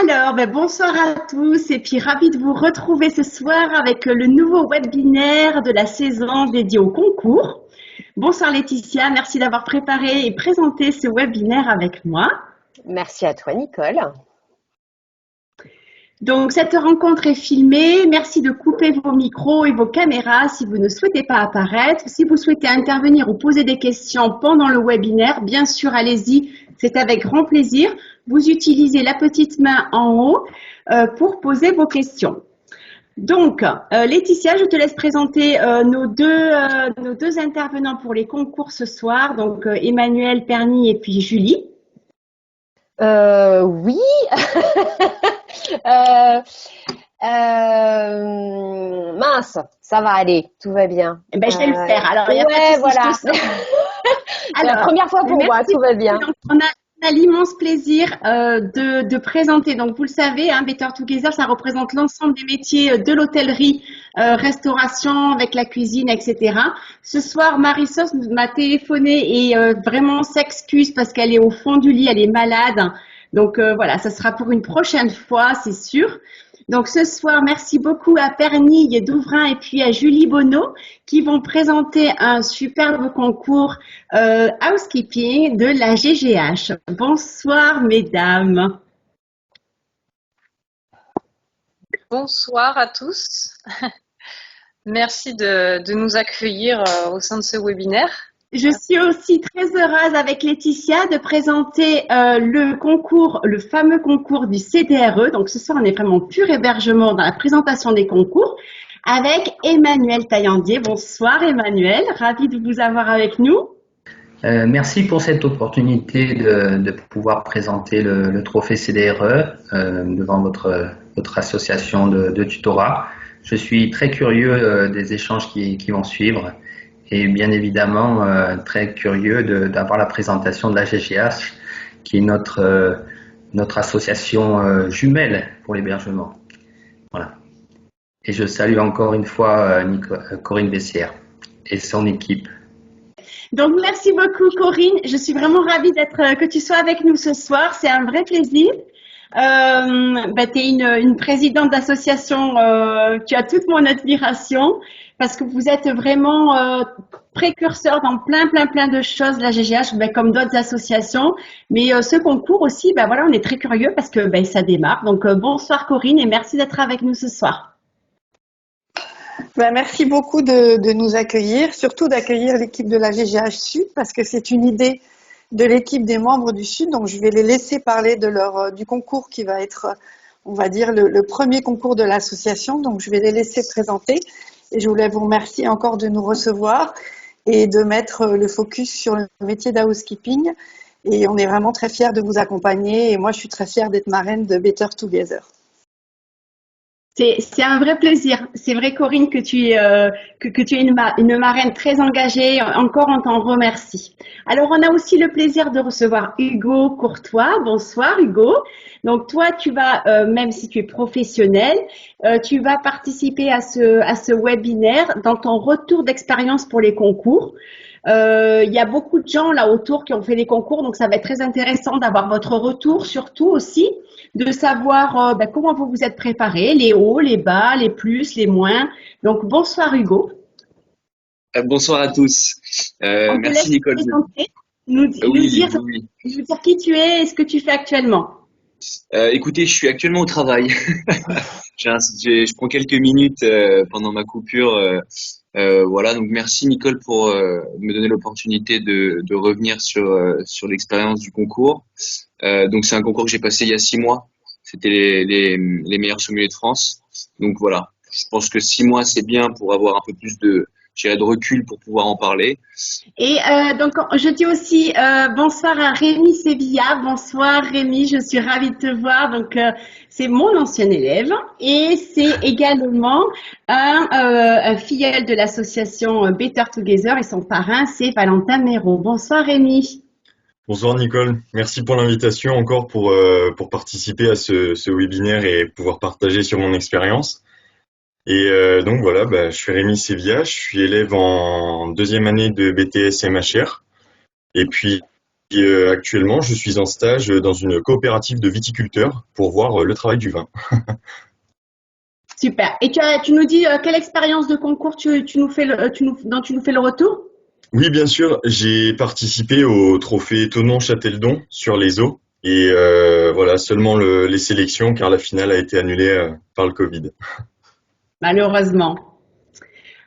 Alors, bonsoir à tous et puis ravi de vous retrouver ce soir avec le nouveau webinaire de la saison dédié au concours. Bonsoir Laetitia, merci d'avoir préparé et présenté ce webinaire avec moi. Merci à toi Nicole. Donc cette rencontre est filmée, merci de couper vos micros et vos caméras si vous ne souhaitez pas apparaître. Si vous souhaitez intervenir ou poser des questions pendant le webinaire, bien sûr allez-y, c'est avec grand plaisir. Vous utilisez la petite main en haut pour poser vos questions. Donc Laetitia, je te laisse présenter nos deux intervenants pour les concours ce soir, donc Emmanuel Perny et puis Julie. Oui. Mince, ça va aller, tout va bien. Eh ben, je vais le faire. Alors, il y a ouais, pas de souci, voilà. Alors, la première fois pour moi, tout va bien. Donc, on a l'immense plaisir de présenter. Donc, vous le savez, hein, Better Together, ça représente l'ensemble des métiers de l'hôtellerie, restauration, avec la cuisine, etc. Ce soir, Marie-Sauce m'a téléphoné et vraiment s'excuse parce qu'elle est au fond du lit, elle est malade. Donc, voilà, ça sera pour une prochaine fois, c'est sûr. Donc ce soir, merci beaucoup à Pernille Douvrin et puis à Julie Bonneau qui vont présenter un superbe concours housekeeping de la GGH. Bonsoir mesdames. Bonsoir à tous. Merci de nous accueillir au sein de ce webinaire. Je suis aussi très heureuse avec Laetitia de présenter le concours, le fameux concours du CDRE. Donc ce soir, on est vraiment pur hébergement dans la présentation des concours avec Emmanuel Taillandier. Bonsoir Emmanuel, ravi de vous avoir avec nous. Merci pour cette opportunité de pouvoir présenter le trophée CDRE devant votre association de tutorat. Je suis très curieux des échanges qui vont suivre. Et bien évidemment, très curieux d'avoir la présentation de la GGH, qui est notre association jumelle pour l'hébergement. Voilà. Et je salue encore une fois Corinne Bessière et son équipe. Donc, merci beaucoup Corinne. Je suis vraiment ravie que tu sois avec nous ce soir. C'est un vrai plaisir. Tu es une présidente d'association, tu as toute mon admiration parce que vous êtes vraiment précurseur dans plein de choses, la GGH, comme d'autres associations. Mais ce concours aussi, voilà, on est très curieux parce que ça démarre. Donc bonsoir Corinne et merci d'être avec nous ce soir. Merci beaucoup de nous accueillir, surtout d'accueillir l'équipe de la GGH Sud parce que c'est une idée de l'équipe des membres du Sud. Donc, je vais les laisser parler du concours qui va être, on va dire, le premier concours de l'association. Donc, je vais les laisser présenter. Et je voulais vous remercier encore de nous recevoir et de mettre le focus sur le métier d'housekeeping. Et on est vraiment très fiers de vous accompagner. Et moi, je suis très fière d'être marraine de Better Together. C'est un vrai plaisir. C'est vrai, Corinne, que tu es une marraine très engagée. Encore, on t'en remercie. Alors, on a aussi le plaisir de recevoir Hugo Courtois. Bonsoir, Hugo. Donc, toi, tu vas, même si tu es professionnel, tu vas participer à ce webinaire dans ton retour d'expérience pour les concours. Il y a beaucoup de gens là autour qui ont fait des concours, donc ça va être très intéressant d'avoir votre retour, surtout aussi de savoir comment vous vous êtes préparés, les hauts, les bas, les plus, les moins. Donc bonsoir Hugo. Bonsoir à tous. Merci Nicole. Nous dire qui tu es et ce que tu fais actuellement. Écoutez, je suis actuellement au travail. Je prends quelques minutes pendant ma coupure. Voilà, donc merci Nicole pour me donner l'opportunité de revenir sur l'expérience du concours. Donc c'est un concours que j'ai passé il y a 6 mois. C'était les meilleurs sommeliers de France. Donc voilà, je pense que 6 mois c'est bien pour avoir un peu plus de recul pour pouvoir en parler. Et donc je dis aussi bonsoir à Rémi Sevilla. Bonsoir Rémi, je suis ravie de te voir. Donc c'est mon ancien élève et c'est également un filleul de l'association Better Together et son parrain c'est Valentin Méraud. Bonsoir Rémi. Bonsoir Nicole, merci pour l'invitation encore pour participer à ce webinaire et pouvoir partager sur mon expérience. Et donc voilà, je suis Rémi Sevilla, je suis élève en 2e année de BTS MHR. Et puis actuellement, je suis en stage dans une coopérative de viticulteurs pour voir le travail du vin. Super. Et tu nous dis quelle expérience de concours dont tu nous fais le retour? Oui, bien sûr, j'ai participé au trophée Thonon-Châteldon sur les eaux. Et voilà, seulement les sélections, car la finale a été annulée par le Covid. Malheureusement.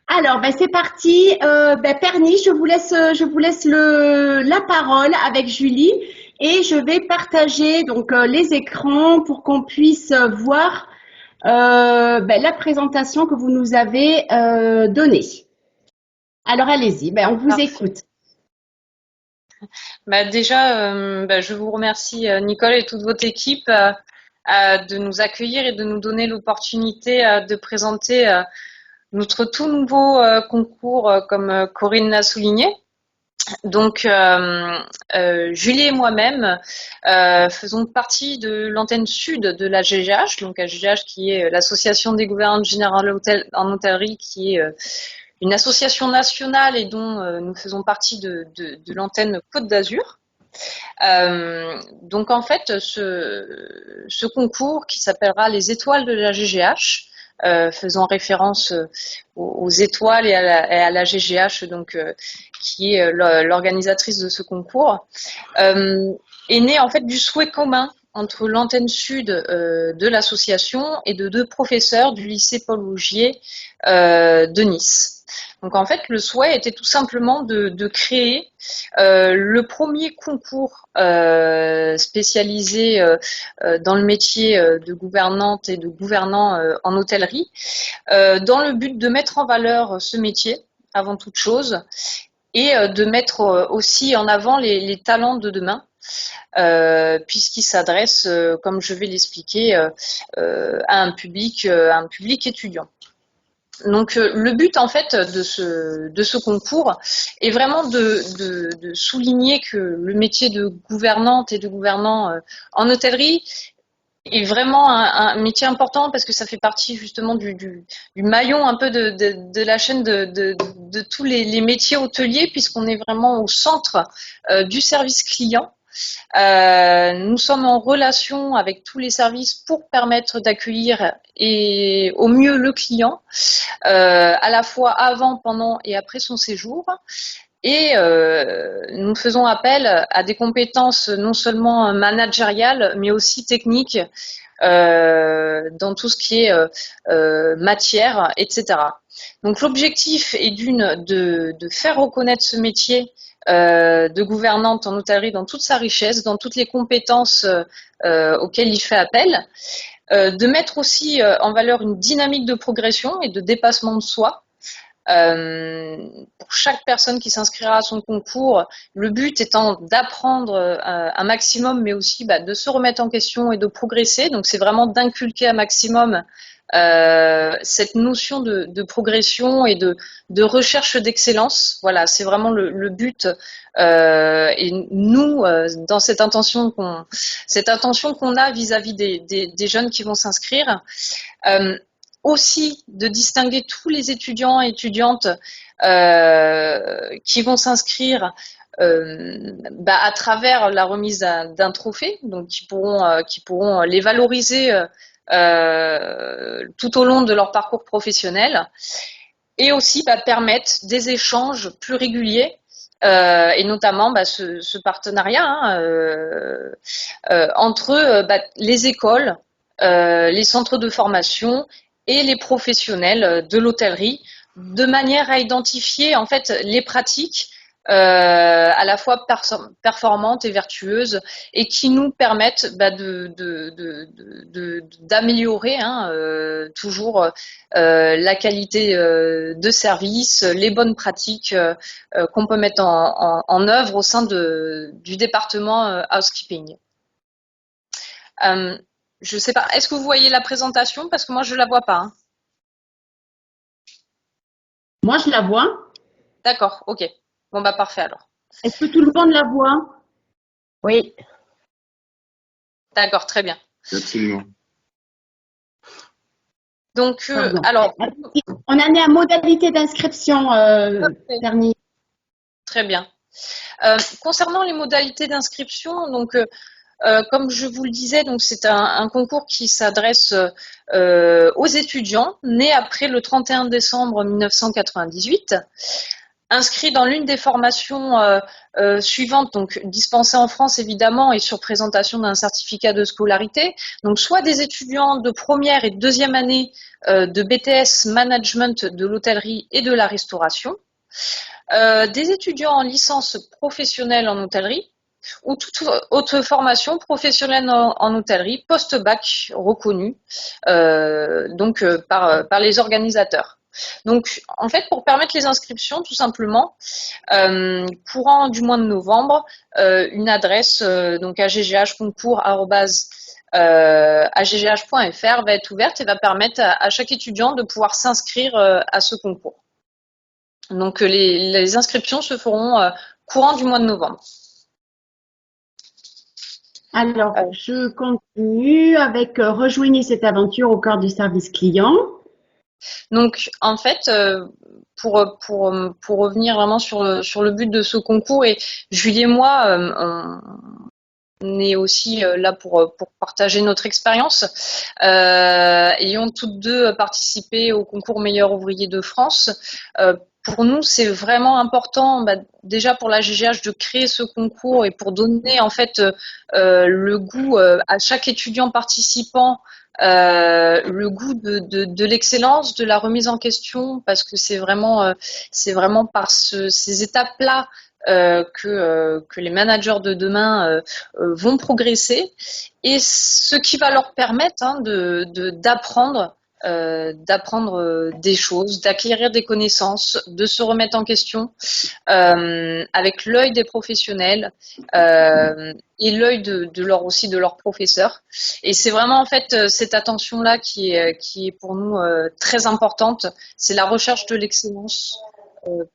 Alors, ben, c'est parti. Perny, je vous laisse la parole avec Julie et je vais partager donc les écrans pour qu'on puisse voir la présentation que vous nous avez donnée. Alors, allez-y, on vous Parfait. écoute. Déjà, je vous remercie, Nicole et toute votre équipe, de nous accueillir et de nous donner l'opportunité de présenter notre tout nouveau concours, comme Corinne l'a souligné. Donc, Julie et moi-même faisons partie de l'antenne sud de la GGH, donc la GGH qui est l'Association des gouvernantes générales en hôtellerie, qui est une association nationale et dont nous faisons partie de l'antenne Côte d'Azur. Donc en fait, ce concours qui s'appellera les étoiles de la GGH, faisant référence aux étoiles et à la GGH, donc qui est l'organisatrice de ce concours, est né en fait du souhait commun entre l'antenne sud de l'association et de deux professeurs du lycée Paul Augier de Nice. Donc en fait, le souhait était tout simplement de créer le premier concours spécialisé dans le métier de gouvernante et de gouvernant en hôtellerie, dans le but de mettre en valeur ce métier avant toute chose et de mettre aussi en avant les talents de demain. Puisqu'il s'adresse, comme je vais l'expliquer, à un public étudiant. Donc le but en fait de ce concours est vraiment de souligner que le métier de gouvernante et de gouvernant en hôtellerie est vraiment un métier important parce que ça fait partie justement du maillon un peu de la chaîne de tous les métiers hôteliers, puisqu'on est vraiment au centre du service client. Nous sommes en relation avec tous les services pour permettre d'accueillir et au mieux le client, à la fois avant, pendant et après son séjour. Et nous faisons appel à des compétences non seulement managériales, mais aussi techniques dans tout ce qui est matière, etc. Donc l'objectif est de faire reconnaître ce métier de gouvernante en hôtellerie dans toute sa richesse, dans toutes les compétences auxquelles il fait appel, de mettre aussi en valeur une dynamique de progression et de dépassement de soi. Pour chaque personne qui s'inscrira à son concours, le but étant d'apprendre un maximum, mais aussi de se remettre en question et de progresser. Donc c'est vraiment d'inculquer un maximum cette notion de progression et de recherche d'excellence. Voilà, c'est vraiment le but. Et nous, dans cette intention qu'on a vis-à-vis des jeunes qui vont s'inscrire, aussi de distinguer tous les étudiants et étudiantes qui vont s'inscrire à travers la remise d'un trophée, donc qui pourront les valoriser tout au long de leur parcours professionnel, et aussi permettre des échanges plus réguliers et notamment ce partenariat entre les écoles, les centres de formation et les professionnels de l'hôtellerie, de manière à identifier en fait les pratiques à la fois performantes et vertueuses, et qui nous permettent d'améliorer toujours la qualité de service, les bonnes pratiques qu'on peut mettre en œuvre au sein du département housekeeping. Je sais pas, est-ce que vous voyez la présentation? Parce que moi, je la vois pas. Moi, je la vois. D'accord, ok. Bon, parfait alors. Est-ce que tout le monde la voit? Oui. D'accord, très bien. Absolument. Donc, alors, on en est à modalité d'inscription, Perny. Très bien. Concernant les modalités d'inscription, donc comme je vous le disais, donc c'est un concours qui s'adresse aux étudiants nés après le 31 décembre 1998, inscrits dans l'une des formations suivantes, donc dispensées en France évidemment et sur présentation d'un certificat de scolarité, donc soit des étudiants de première et deuxième année de BTS Management de l'hôtellerie et de la restauration, des étudiants en licence professionnelle en hôtellerie, ou toute autre formation professionnelle en hôtellerie, post-bac reconnue par les organisateurs. Donc, en fait, pour permettre les inscriptions, tout simplement, courant du mois de novembre, une adresse donc aggh.concours@aggh.fr va être ouverte et va permettre à chaque étudiant de pouvoir s'inscrire à ce concours. Donc, les inscriptions se feront courant du mois de novembre. Alors, je continue avec rejoignez cette aventure au cœur du service client. Donc, en fait, pour revenir vraiment sur le but de ce concours, et Julie et moi, on est aussi là pour partager notre expérience. Ayant toutes deux participé au concours meilleur ouvrier de France, pour nous, c'est vraiment important, déjà pour la GGH, de créer ce concours et pour donner en fait le goût à chaque étudiant participant, le goût de l'excellence, de la remise en question, parce que c'est vraiment par ces étapes-là que les managers de demain vont progresser, et ce qui va leur permettre d'apprendre des choses, d'acquérir des connaissances, de se remettre en question avec l'œil des professionnels et l'œil aussi de leurs professeurs. Et c'est vraiment en fait cette attention-là qui est pour nous très importante. C'est la recherche de l'excellence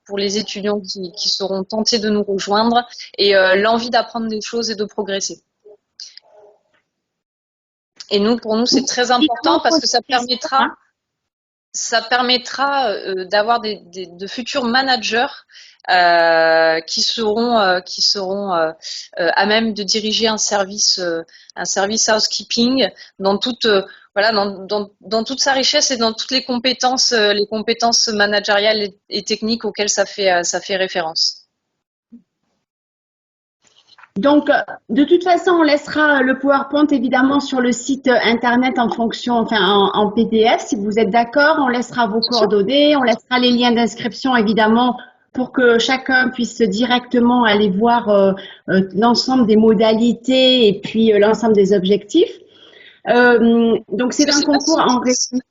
pour les étudiants qui seront tentés de nous rejoindre, et l'envie d'apprendre des choses et de progresser. Et pour nous, c'est très important parce que ça permettra d'avoir de futurs managers qui seront à même de diriger un service housekeeping dans toute sa richesse et dans toutes les compétences managériales et techniques auxquelles ça fait référence. Donc, de toute façon, on laissera le PowerPoint évidemment sur le site internet en PDF, si vous êtes d'accord. On laissera vos coordonnées, on laissera les liens d'inscription évidemment pour que chacun puisse directement aller voir l'ensemble des modalités et puis l'ensemble des objectifs. Donc, c'est un concours en récit.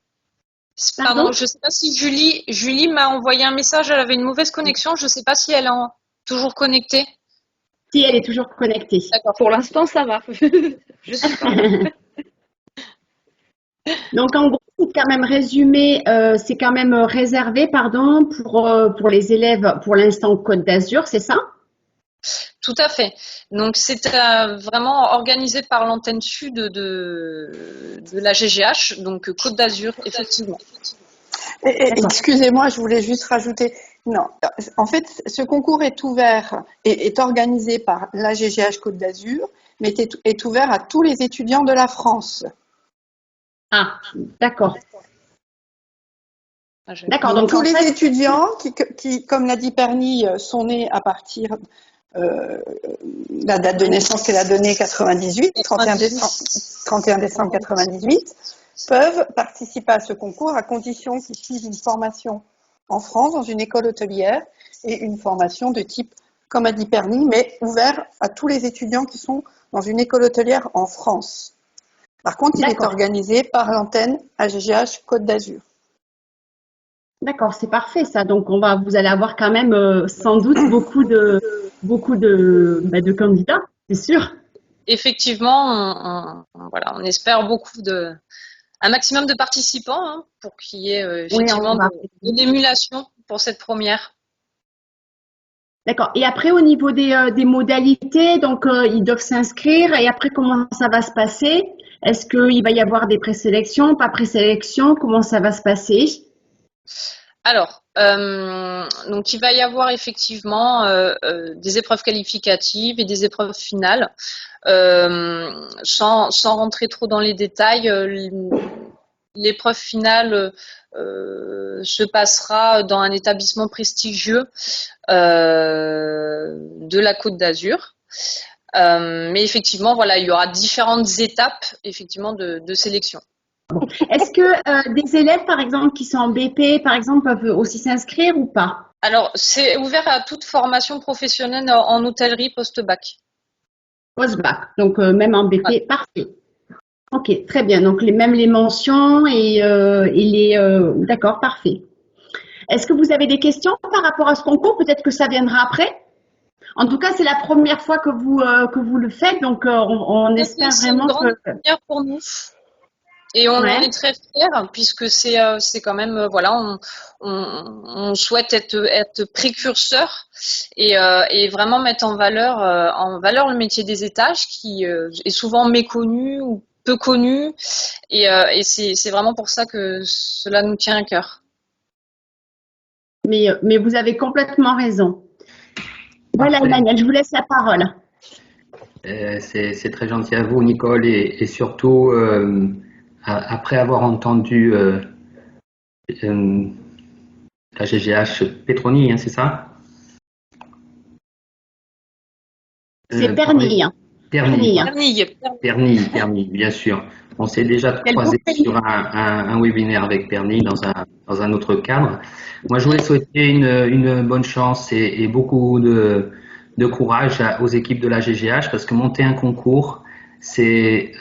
Pardon, je ne sais pas si Julie m'a envoyé un message, elle avait une mauvaise connexion, je ne sais pas si elle est toujours connectée. Si, elle est toujours connectée. D'accord, pour l'instant, ça va. Je suis pas... Donc, en gros, c'est quand même réservé, pour les élèves, pour l'instant, Côte d'Azur, c'est ça? Tout à fait. Donc, c'est vraiment organisé par l'antenne sud de la GGH, donc Côte d'Azur, effectivement. Excusez-moi, je voulais juste rajouter. Non, en fait, ce concours est ouvert et est organisé par la GGH Côte d'Azur, mais est ouvert à tous les étudiants de la France. Ah, d'accord. D'accord. Donc tous les étudiants qui, comme l'a dit Perny, sont nés à partir la date de naissance qu'elle a donnée 98, 31 décembre 98, peuvent participer à ce concours à condition qu'ils suivent une formation en France dans une école hôtelière et une formation de type, comme a dit Perny, mais ouvert à tous les étudiants qui sont dans une école hôtelière en France. Par contre, il est organisé par l'antenne AGGH Côte d'Azur. D'accord, c'est parfait ça. Donc vous allez avoir quand même sans doute beaucoup de candidats, c'est sûr. Effectivement, on espère un maximum de participants pour qu'il y ait effectivement de l'émulation pour cette première. D'accord. Et après, au niveau des modalités, donc ils doivent s'inscrire. Et après, comment ça va se passer? Est-ce qu'il va y avoir des présélections, pas présélections? Comment ça va se passer? Alors, Donc, il va y avoir effectivement des épreuves qualificatives et des épreuves finales. Sans rentrer trop dans les détails, l'épreuve finale se passera dans un établissement prestigieux de la Côte d'Azur. Mais effectivement, voilà, il y aura différentes étapes effectivement de sélection. Est-ce que des élèves, par exemple, qui sont en BP, par exemple, peuvent aussi s'inscrire ou pas? Alors, c'est ouvert à toute formation professionnelle en hôtellerie post-bac. Post-bac, donc même en BP, Ouais. parfait. Ok, très bien. Donc même les mentions et les... D'accord, parfait. Est-ce que vous avez des questions par rapport à ce concours? Peut-être que ça viendra après. En tout cas, c'est la première fois que vous le faites, donc on espère C'est une vraiment grande que... première pour nous. Et on en Ouais. est très fiers puisque c'est quand même voilà, on souhaite être précurseur et vraiment mettre en valeur le métier des étages qui est souvent méconnu ou peu connu et c'est vraiment pour ça que cela nous tient à cœur. Mais vous avez complètement raison. Voilà, Parfait. Emmanuel, je vous laisse la parole. C'est très gentil à vous, Nicole, et surtout, après avoir entendu la GGH Petroni, hein, c'est ça? C'est Parler- Perny. Hein. Perni, Perny. Perni, bien sûr. On s'est déjà Quel beau croisé prénom. sur un webinaire avec Perni dans un autre cadre. Moi, je voulais souhaiter une bonne chance et beaucoup de courage aux équipes de la GGH parce que monter un concours, c'est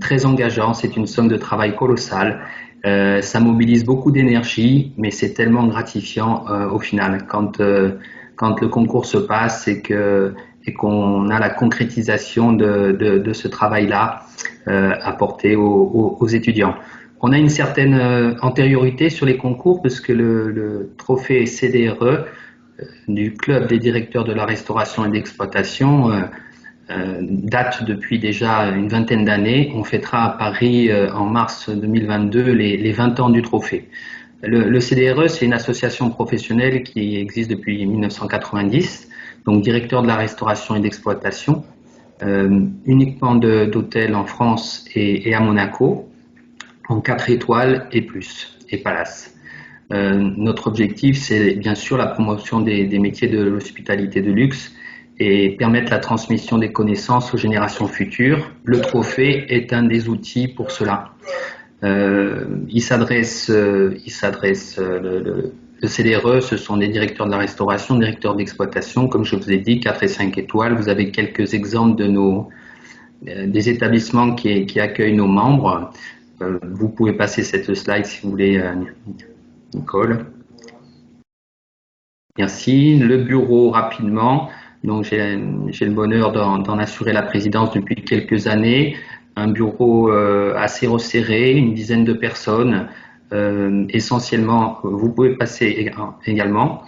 très engageant, c'est une somme de travail colossale. Ça mobilise beaucoup d'énergie, mais c'est tellement gratifiant au final quand le concours se passe et qu'on a la concrétisation de ce travail-là apporté aux étudiants. On a une certaine antériorité sur les concours parce que le trophée CDRE du Club des directeurs de la restauration et d'exploitation date depuis déjà une vingtaine d'années. On fêtera à Paris en mars 2022 les 20 ans du trophée. Le CDRE, c'est une association professionnelle qui existe depuis 1990, donc directeur de la restauration et d'exploitation, uniquement d'hôtels en France et à Monaco, en 4 étoiles et plus, et palace. Notre objectif, c'est bien sûr la promotion des métiers de l'hospitalité de luxe et permettre la transmission des connaissances aux générations futures. Le trophée est un des outils pour cela. Le CDRE, ce sont des directeurs de la restauration, directeurs d'exploitation, comme je vous ai dit, 4 et 5 étoiles. Vous avez quelques exemples des établissements qui accueillent nos membres. Vous pouvez passer cette slide si vous voulez, Nicole. Merci. Le bureau, rapidement. Donc, j'ai le bonheur d'en assurer la présidence depuis quelques années. Un bureau assez resserré, une dizaine de personnes. Essentiellement, vous pouvez passer également.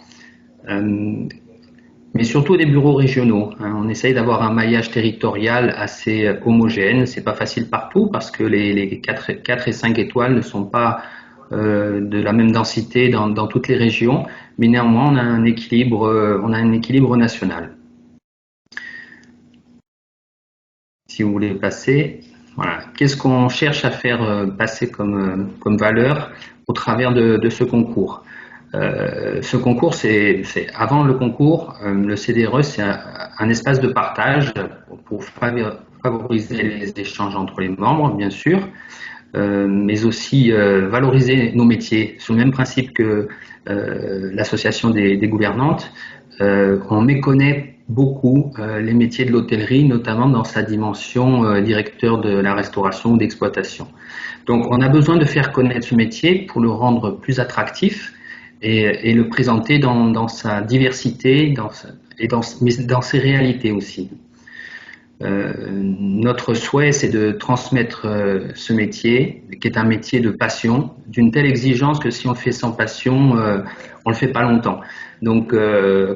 Mais surtout des bureaux régionaux. On essaye d'avoir un maillage territorial assez homogène. C'est pas facile partout parce que les 4 et 5 étoiles ne sont pas de la même densité dans toutes les régions, mais néanmoins on a un équilibre national. Si vous voulez passer, voilà. Qu'est-ce qu'on cherche à faire passer comme valeur au travers de ce concours? Ce concours, c'est avant le concours, le CDRE, c'est un espace de partage pour favoriser les échanges entre les membres, bien sûr, mais aussi valoriser nos métiers sur le même principe que l'association des gouvernantes. On méconnaît beaucoup les métiers de l'hôtellerie, notamment dans sa dimension directeur de la restauration ou d'exploitation. Donc, on a besoin de faire connaître ce métier pour le rendre plus attractif et le présenter dans sa diversité mais dans ses réalités aussi. Notre souhait, c'est de transmettre ce métier, qui est un métier de passion, d'une telle exigence que si on le fait sans passion, on le fait pas longtemps. Donc,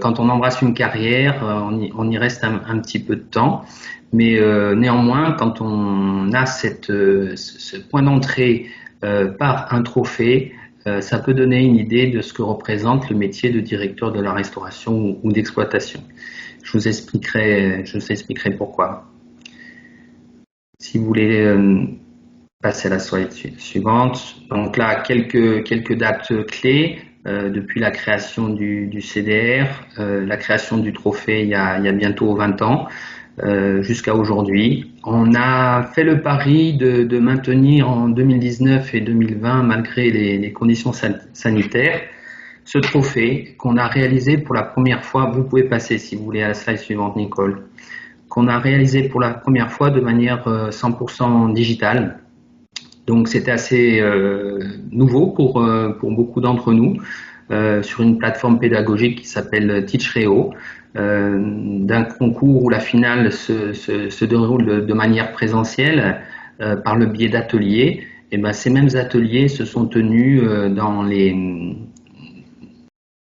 quand on embrasse une carrière, on y reste un petit peu de temps. Mais néanmoins, quand on a ce point d'entrée par un trophée, ça peut donner une idée de ce que représente le métier de directeur de la restauration ou d'exploitation. Je vous expliquerai pourquoi. Si vous voulez passer à la slide suivante. Donc là, quelques dates clés depuis la création du CDR, la création du trophée il y a bientôt 20 ans. Jusqu'à aujourd'hui. On a fait le pari de maintenir en 2019 et 2020, malgré les conditions sanitaires, ce trophée qu'on a réalisé pour la première fois. Vous pouvez passer, si vous voulez, à la slide suivante, Nicole. Qu'on a réalisé pour la première fois de manière 100% digitale. Donc c'était assez nouveau pour beaucoup d'entre nous, sur une plateforme pédagogique qui s'appelle Teachreo. D'un concours où la finale se déroule de manière présentielle par le biais d'ateliers. Et ben, ces mêmes ateliers se sont tenus de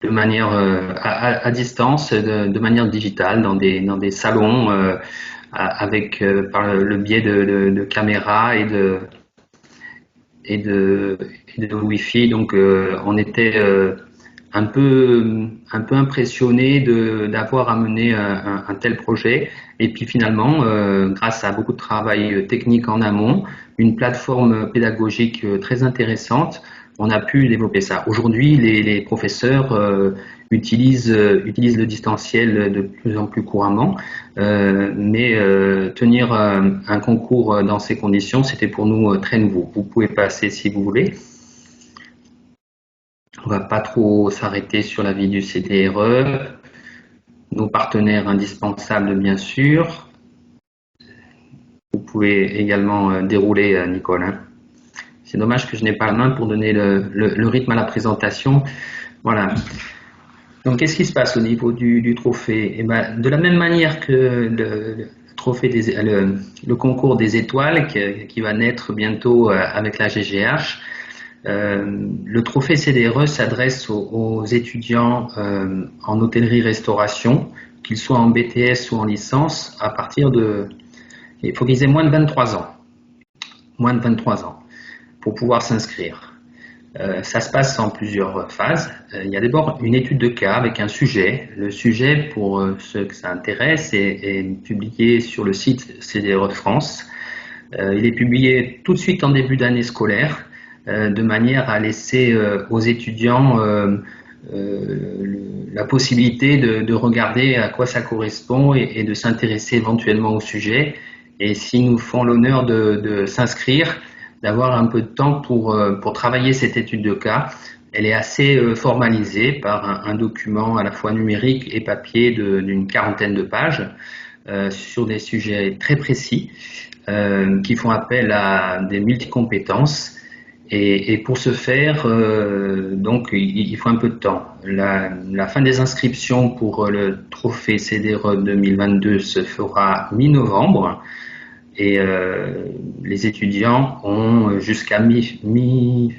manière à distance, de manière digitale, dans des salons avec par le biais de caméras et de Wi-Fi. Donc on était un peu impressionné d'avoir amené un tel projet. Et puis finalement, grâce à beaucoup de travail technique en amont, une plateforme pédagogique très intéressante, on a pu développer ça. Aujourd'hui, les professeurs utilisent le distanciel de plus en plus couramment, mais tenir un concours dans ces conditions, c'était pour nous très nouveau. Vous pouvez passer si vous voulez. On va pas trop s'arrêter sur la vie du CDRE, nos partenaires indispensables bien sûr. Vous pouvez également dérouler, Nicole. Hein. C'est dommage que je n'ai pas la main pour donner le rythme à la présentation. Voilà. Donc qu'est-ce qui se passe au niveau du trophée? Eh ben, de la même manière que le trophée le concours des étoiles qui va naître bientôt avec la GGH. Le trophée CDRE s'adresse aux étudiants en hôtellerie-restauration, qu'ils soient en BTS ou en licence, à partir de... Il faut qu'ils aient moins de 23 ans. Moins de 23 ans pour pouvoir s'inscrire. Ça se passe en plusieurs phases. Il y a d'abord une étude de cas avec un sujet. Le sujet, pour ceux que ça intéresse, est publié sur le site CDRE de France. Il est publié tout de suite en début d'année scolaire, de manière à laisser aux étudiants la possibilité de regarder à quoi ça correspond et de s'intéresser éventuellement au sujet. Et s'ils nous font l'honneur de s'inscrire, d'avoir un peu de temps pour travailler cette étude de cas. Elle est assez formalisée par un document à la fois numérique et papier d'une quarantaine de pages sur des sujets très précis qui font appel à des multicompétences. Et pour ce faire, donc, il faut un peu de temps. La fin des inscriptions pour le trophée CDRE 2022 se fera mi-novembre et les étudiants ont jusqu'à mi-janvier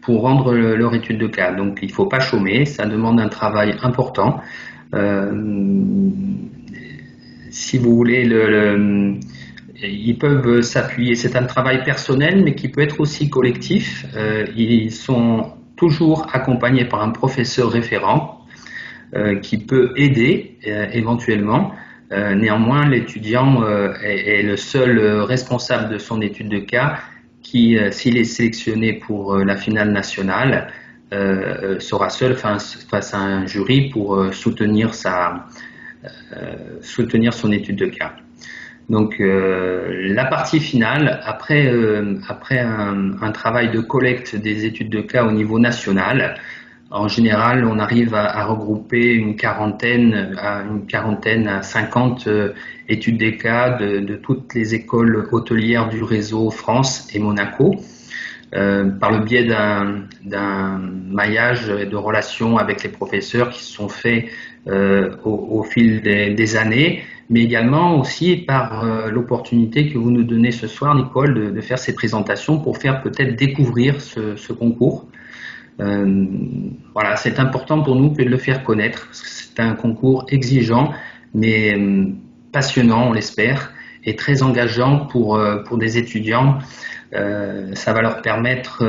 pour rendre leur étude de cas. Donc il ne faut pas chômer, ça demande un travail important. Si vous voulez, ils peuvent s'appuyer, c'est un travail personnel mais qui peut être aussi collectif. Ils sont toujours accompagnés par un professeur référent qui peut aider éventuellement. Néanmoins, l'étudiant est le seul responsable de son étude de cas qui, s'il est sélectionné pour la finale nationale, sera seul face à un jury pour soutenir son étude de cas. Donc la partie finale, après un travail de collecte des études de cas au niveau national, en général, on arrive à regrouper une quarantaine à 50 études des cas de toutes les écoles hôtelières du réseau France et Monaco, par le biais d'un maillage de relations avec les professeurs qui se sont faits au fil des années, mais également aussi par l'opportunité que vous nous donnez ce soir, Nicole, de faire ces présentations pour faire peut-être découvrir ce concours. Voilà, c'est important pour nous que de le faire connaître, parce que c'est un concours exigeant, mais passionnant, on l'espère, est très engageant pour des étudiants. Ça va leur permettre,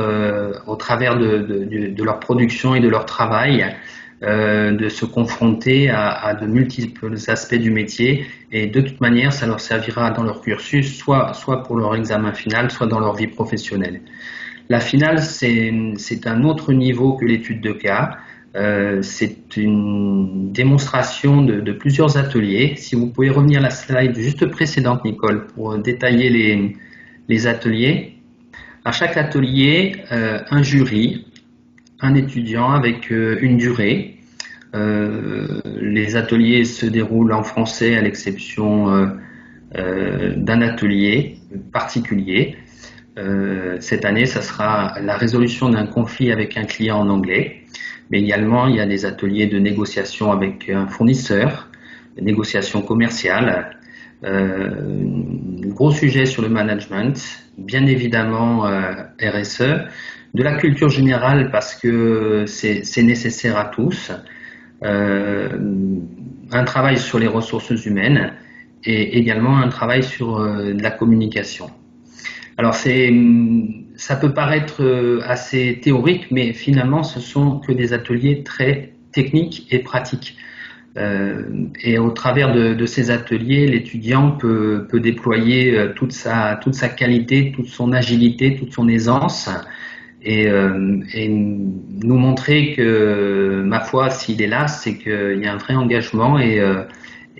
au travers de leur production et de leur travail, de se confronter à de multiples aspects du métier, et de toute manière ça leur servira dans leur cursus, soit pour leur examen final, soit dans leur vie professionnelle. La finale, c'est un autre niveau que l'étude de cas. C'est une démonstration de plusieurs ateliers. Si vous pouvez revenir à la slide juste précédente, Nicole, pour détailler les ateliers. À chaque atelier, un jury, un étudiant avec une durée. Les ateliers se déroulent en français à l'exception d'un atelier particulier. Cette année, ça sera la résolution d'un conflit avec un client en anglais. Mais également, il y a des ateliers de négociation avec un fournisseur, de négociation commerciale, gros sujet sur le management, bien évidemment RSE, de la culture générale parce que c'est nécessaire à tous, un travail sur les ressources humaines et également un travail sur de la communication. Alors ça peut paraître assez théorique, mais finalement ce sont que des ateliers très techniques et pratiques. Et au travers de ces ateliers, l'étudiant peut déployer toute sa qualité, toute son agilité, toute son aisance, et nous montrer que, ma foi, s'il est là, c'est qu'il y a un vrai engagement et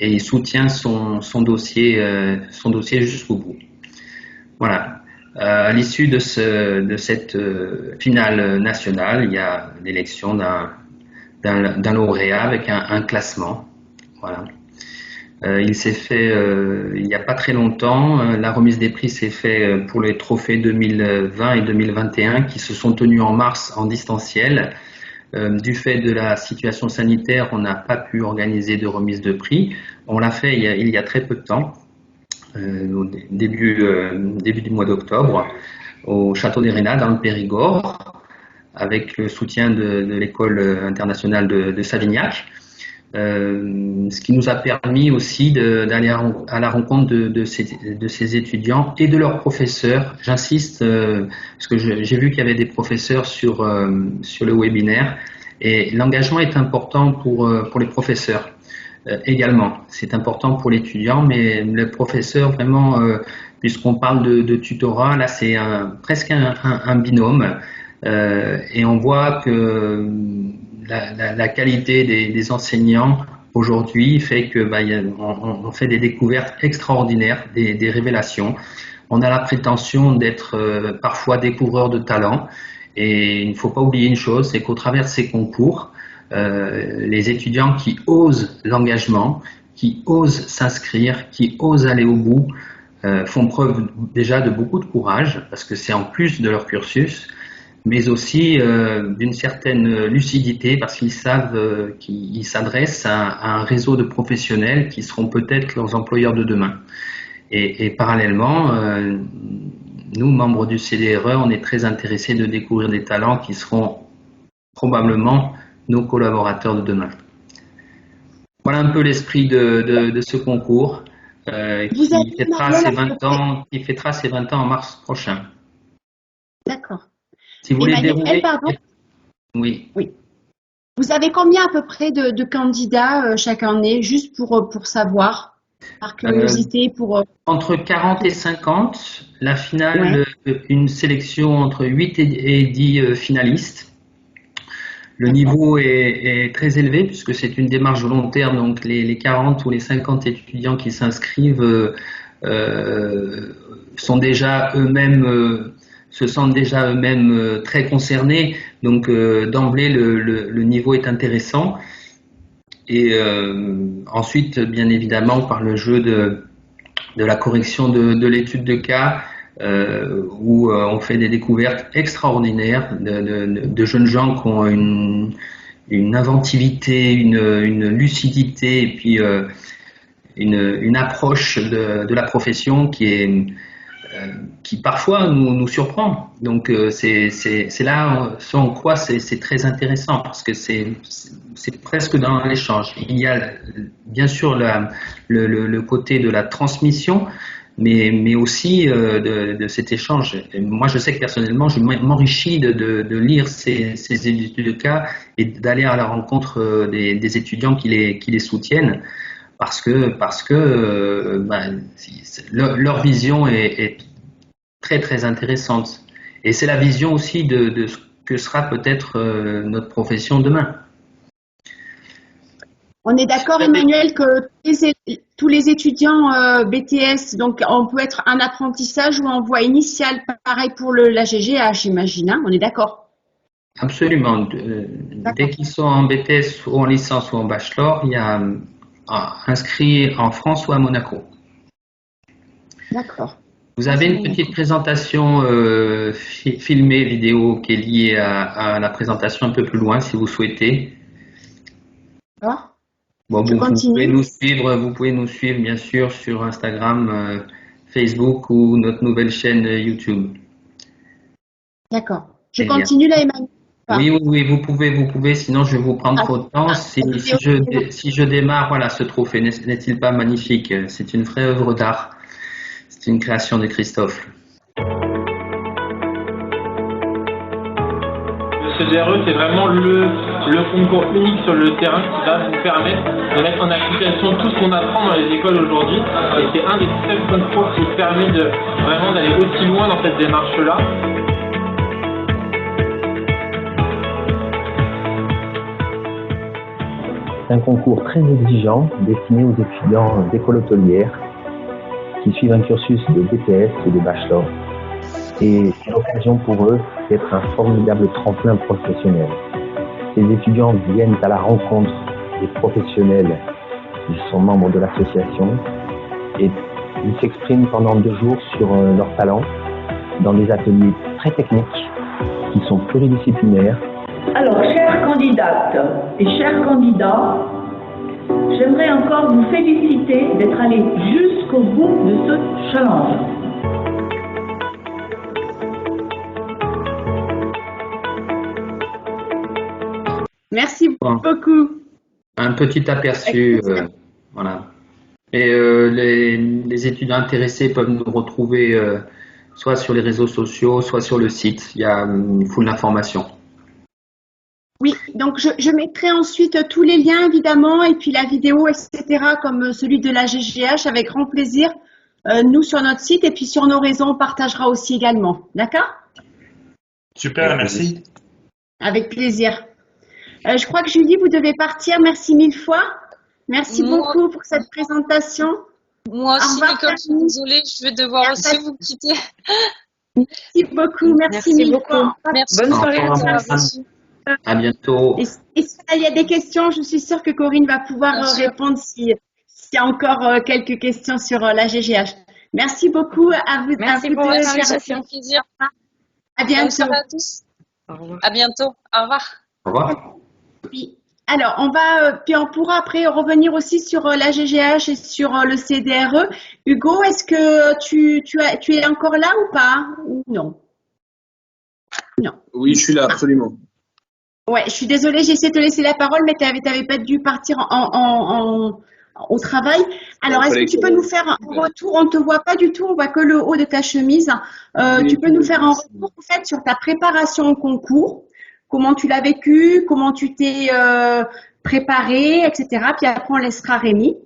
il soutient son dossier jusqu'au bout. Voilà. À l'issue de cette finale nationale, il y a l'élection d'un lauréat avec un classement. Voilà. Il s'est fait il n'y a pas très longtemps. La remise des prix s'est faite pour les trophées 2020 et 2021 qui se sont tenus en mars en distanciel. Du fait de la situation sanitaire, on n'a pas pu organiser de remise de prix. On l'a fait il y a très peu de temps. Au début du mois d'octobre, au Château des Rénats, dans le Périgord, avec le soutien de l'école internationale de Savignac, ce qui nous a permis aussi d'aller à la rencontre de ces étudiants et de leurs professeurs. J'insiste, parce que j'ai vu qu'il y avait des professeurs sur le webinaire, et l'engagement est important pour les professeurs. Également, c'est important pour l'étudiant, mais le professeur vraiment, puisqu'on parle de tutorat, là c'est presque un binôme, et on voit que la qualité des enseignants aujourd'hui fait que on fait des découvertes extraordinaires, des révélations. On a la prétention d'être parfois découvreur de talent, et il ne faut pas oublier une chose, c'est qu'au travers de ces concours, les étudiants qui osent l'engagement, qui osent s'inscrire, qui osent aller au bout, font preuve déjà de beaucoup de courage, parce que c'est en plus de leur cursus, mais aussi d'une certaine lucidité, parce qu'ils savent qu'ils s'adressent à un réseau de professionnels qui seront peut-être leurs employeurs de demain. Et parallèlement, nous, membres du CDRE, on est très intéressés de découvrir des talents qui seront probablement nos collaborateurs de demain. Voilà un peu l'esprit de ce concours qui fêtera ses 20 ans en mars prochain. D'accord. Si vous voulez dérouler... Pardon. Oui. Vous avez combien à peu près de candidats chaque année, juste pour savoir, par curiosité, Entre 40 et 50. La finale, une sélection entre 8 et 10 finalistes. Le niveau est très élevé puisque c'est une démarche volontaire, donc les 40 ou les 50 étudiants qui s'inscrivent sont déjà eux-mêmes, se sentent déjà eux-mêmes très concernés, donc d'emblée le niveau est intéressant. Et ensuite, bien évidemment, par le jeu de la correction de l'étude de cas, où on fait des découvertes extraordinaires de jeunes gens qui ont une inventivité, une lucidité et puis une approche de la profession qui parfois nous surprend. Donc c'est là ce en quoi c'est très intéressant, parce que c'est presque dans l'échange. Il y a bien sûr le côté de la transmission, mais aussi de cet échange. Et moi, je sais que personnellement, je m'enrichis de lire ces études de cas et d'aller à la rencontre des étudiants qui les soutiennent parce que leur vision est très très intéressante. Et c'est la vision aussi de ce que sera peut-être notre profession demain. On est d'accord, Emmanuel, que tous les étudiants BTS, donc on peut être en apprentissage ou en voie initiale, pareil pour la GGH, j'imagine, hein, on est d'accord? Absolument. Dès qu'ils sont en BTS ou en licence ou en bachelor, il y a inscrit en France ou à Monaco. D'accord. Vous avez une petite présentation filmée, vidéo, qui est liée à la présentation un peu plus loin, si vous souhaitez. D'accord. Bon, Je continue. vous pouvez nous suivre bien sûr sur Instagram, Facebook ou notre nouvelle chaîne YouTube. D'accord. Je Très bien. continue là, Emmanuel. Oui, vous pouvez, sinon je vais vous prendre trop de temps. Si je démarre, voilà, ce trophée n'est-il pas magnifique? C'est une vraie œuvre d'art. C'est une création de Christophe. Le CDRE, c'est vraiment le concours unique sur le terrain qui va vous permettre de mettre en application tout ce qu'on apprend dans les écoles aujourd'hui. Et c'est un des seuls concours qui permet vraiment d'aller aussi loin dans cette démarche-là. C'est un concours très exigeant destiné aux étudiants d'école hôtelière qui suivent un cursus de BTS et de bachelor. Et c'est l'occasion pour eux d'être un formidable tremplin professionnel. Ces étudiants viennent à la rencontre des professionnels qui sont membres de l'association et ils s'expriment pendant 2 jours sur leurs talents dans des ateliers très techniques qui sont pluridisciplinaires. Alors, chères candidates et chers candidats, j'aimerais encore vous féliciter d'être allés jusqu'au bout de ce challenge. Merci beaucoup. Un petit aperçu, voilà. Et les étudiants intéressés peuvent nous retrouver soit sur les réseaux sociaux, soit sur le site. Il y a une foule d'informations. Oui, donc je mettrai ensuite tous les liens évidemment et puis la vidéo, etc., comme celui de la GGH avec grand plaisir, nous sur notre site et puis sur nos réseaux, on partagera aussi également. D'accord? Super, merci. Avec plaisir. Je crois que Julie, vous devez partir. Merci 1000 fois. Merci beaucoup pour cette présentation. Moi aussi, revoir, Nicole, je suis désolée, je vais devoir aussi vous quitter. Merci beaucoup. Merci 1000 fois. Merci. Bonne soirée à toi. À bientôt. Et si il y a des questions, je suis sûre que Corinne va pouvoir répondre s'il y a encore quelques questions sur la GGH. Merci beaucoup à vous. Merci pour votre invitation. Plaisir. À bientôt. Bonne soirée à tous. Au revoir. À bientôt. Au revoir. Au revoir. Oui. Alors, puis on pourra après revenir aussi sur la GGH et sur le CDRE. Hugo, est-ce que tu es encore là ou pas? Ou non? Non. Oui, je suis là, absolument. Ouais, je suis désolée, j'ai essayé de te laisser la parole, mais tu n'avais pas dû partir au travail. Alors, est-ce que tu peux nous faire un retour? On ne te voit pas du tout, on voit que le haut de ta chemise. Tu peux nous faire un retour en fait sur ta préparation au concours? Comment tu l'as vécu? Comment tu t'es préparé, etc. Puis après, on laissera Rémi.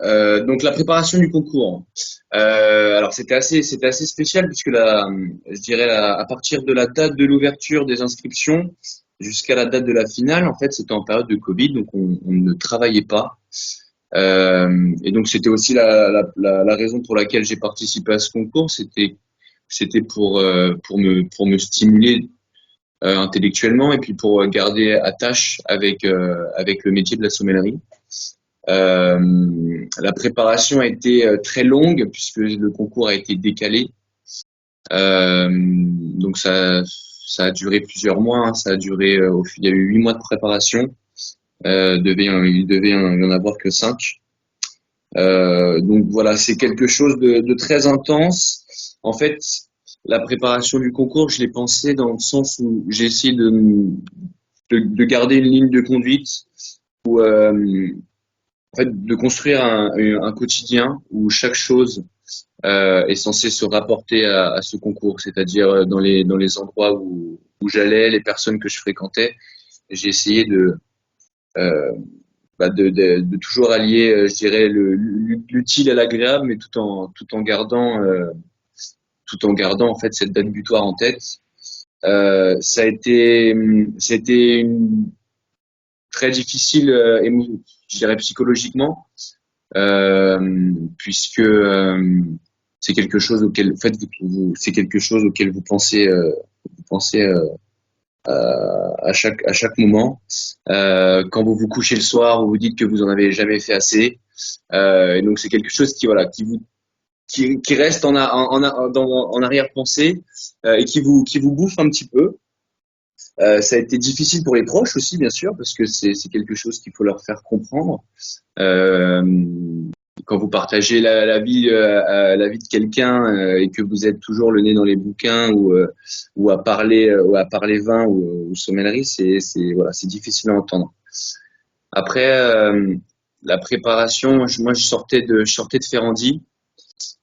Donc la préparation du concours. Alors c'était assez spécial puisque je dirais à partir de la date de l'ouverture des inscriptions jusqu'à la date de la finale, en fait, c'était en période de Covid, donc on ne travaillait pas. Et donc c'était aussi la raison pour laquelle j'ai participé à ce concours, c'était pour me stimuler intellectuellement et puis pour garder attache avec le métier de la sommellerie. La préparation a été très longue puisque le concours a été décalé. Donc ça a duré plusieurs mois. Hein. Il y a eu 8 mois de préparation. Il devait y en avoir que 5. Donc voilà, c'est quelque chose de très intense. En fait, la préparation du concours, je l'ai pensé dans le sens où j'ai essayé de garder une ligne de conduite où en fait, de construire un quotidien où chaque chose est censé se rapporter à ce concours, c'est-à-dire dans les endroits où j'allais, les personnes que je fréquentais. J'ai essayé de toujours allier, je dirais, l'utile à l'agréable, mais tout en gardant en fait cette date butoir en tête. Ça a été très difficile, je dirais psychologiquement, puisque c'est quelque chose auquel, en fait, c'est quelque chose auquel vous pensez à chaque moment. Quand vous vous couchez le soir, vous vous dites que vous en avez jamais fait assez. Et donc c'est quelque chose qui reste en arrière-pensée et qui vous bouffe un petit peu. Ça a été difficile pour les proches aussi, bien sûr, parce que c'est quelque chose qu'il faut leur faire comprendre. Quand vous partagez la vie de quelqu'un et que vous êtes toujours le nez dans les bouquins ou à parler vin ou sommellerie, c'est difficile à entendre. Après la préparation, moi je sortais de Ferrandi.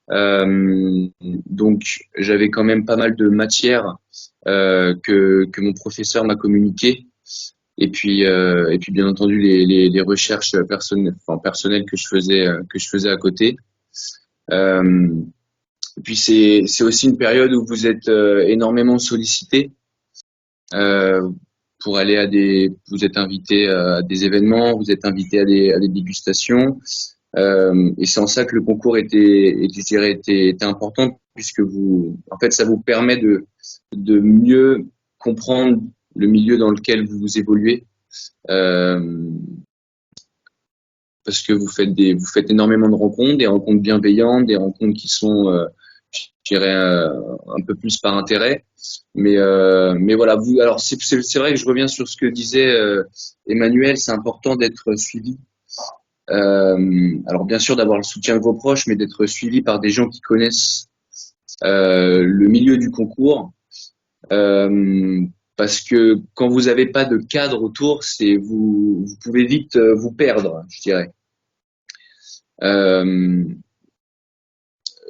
Donc j'avais quand même pas mal de matières que mon professeur m'a communiqué, et puis bien entendu les recherches personnelles que je faisais à côté. Et puis c'est aussi une période où vous êtes énormément sollicité pour aller vous êtes invité à des événements, vous êtes invité à des dégustations. Et c'est en ça que le concours était important, puisque en fait, ça vous permet de mieux comprendre le milieu dans lequel vous évoluez, parce que vous faites énormément de rencontres, des rencontres bienveillantes, des rencontres qui sont, je dirais, un peu plus par intérêt. Mais voilà, alors c'est vrai que je reviens sur ce que disait Emmanuel, c'est important d'être suivi. Alors bien sûr d'avoir le soutien de vos proches, mais d'être suivi par des gens qui connaissent le milieu du concours, parce que quand vous n'avez pas de cadre autour, vous pouvez vite vous perdre, je dirais.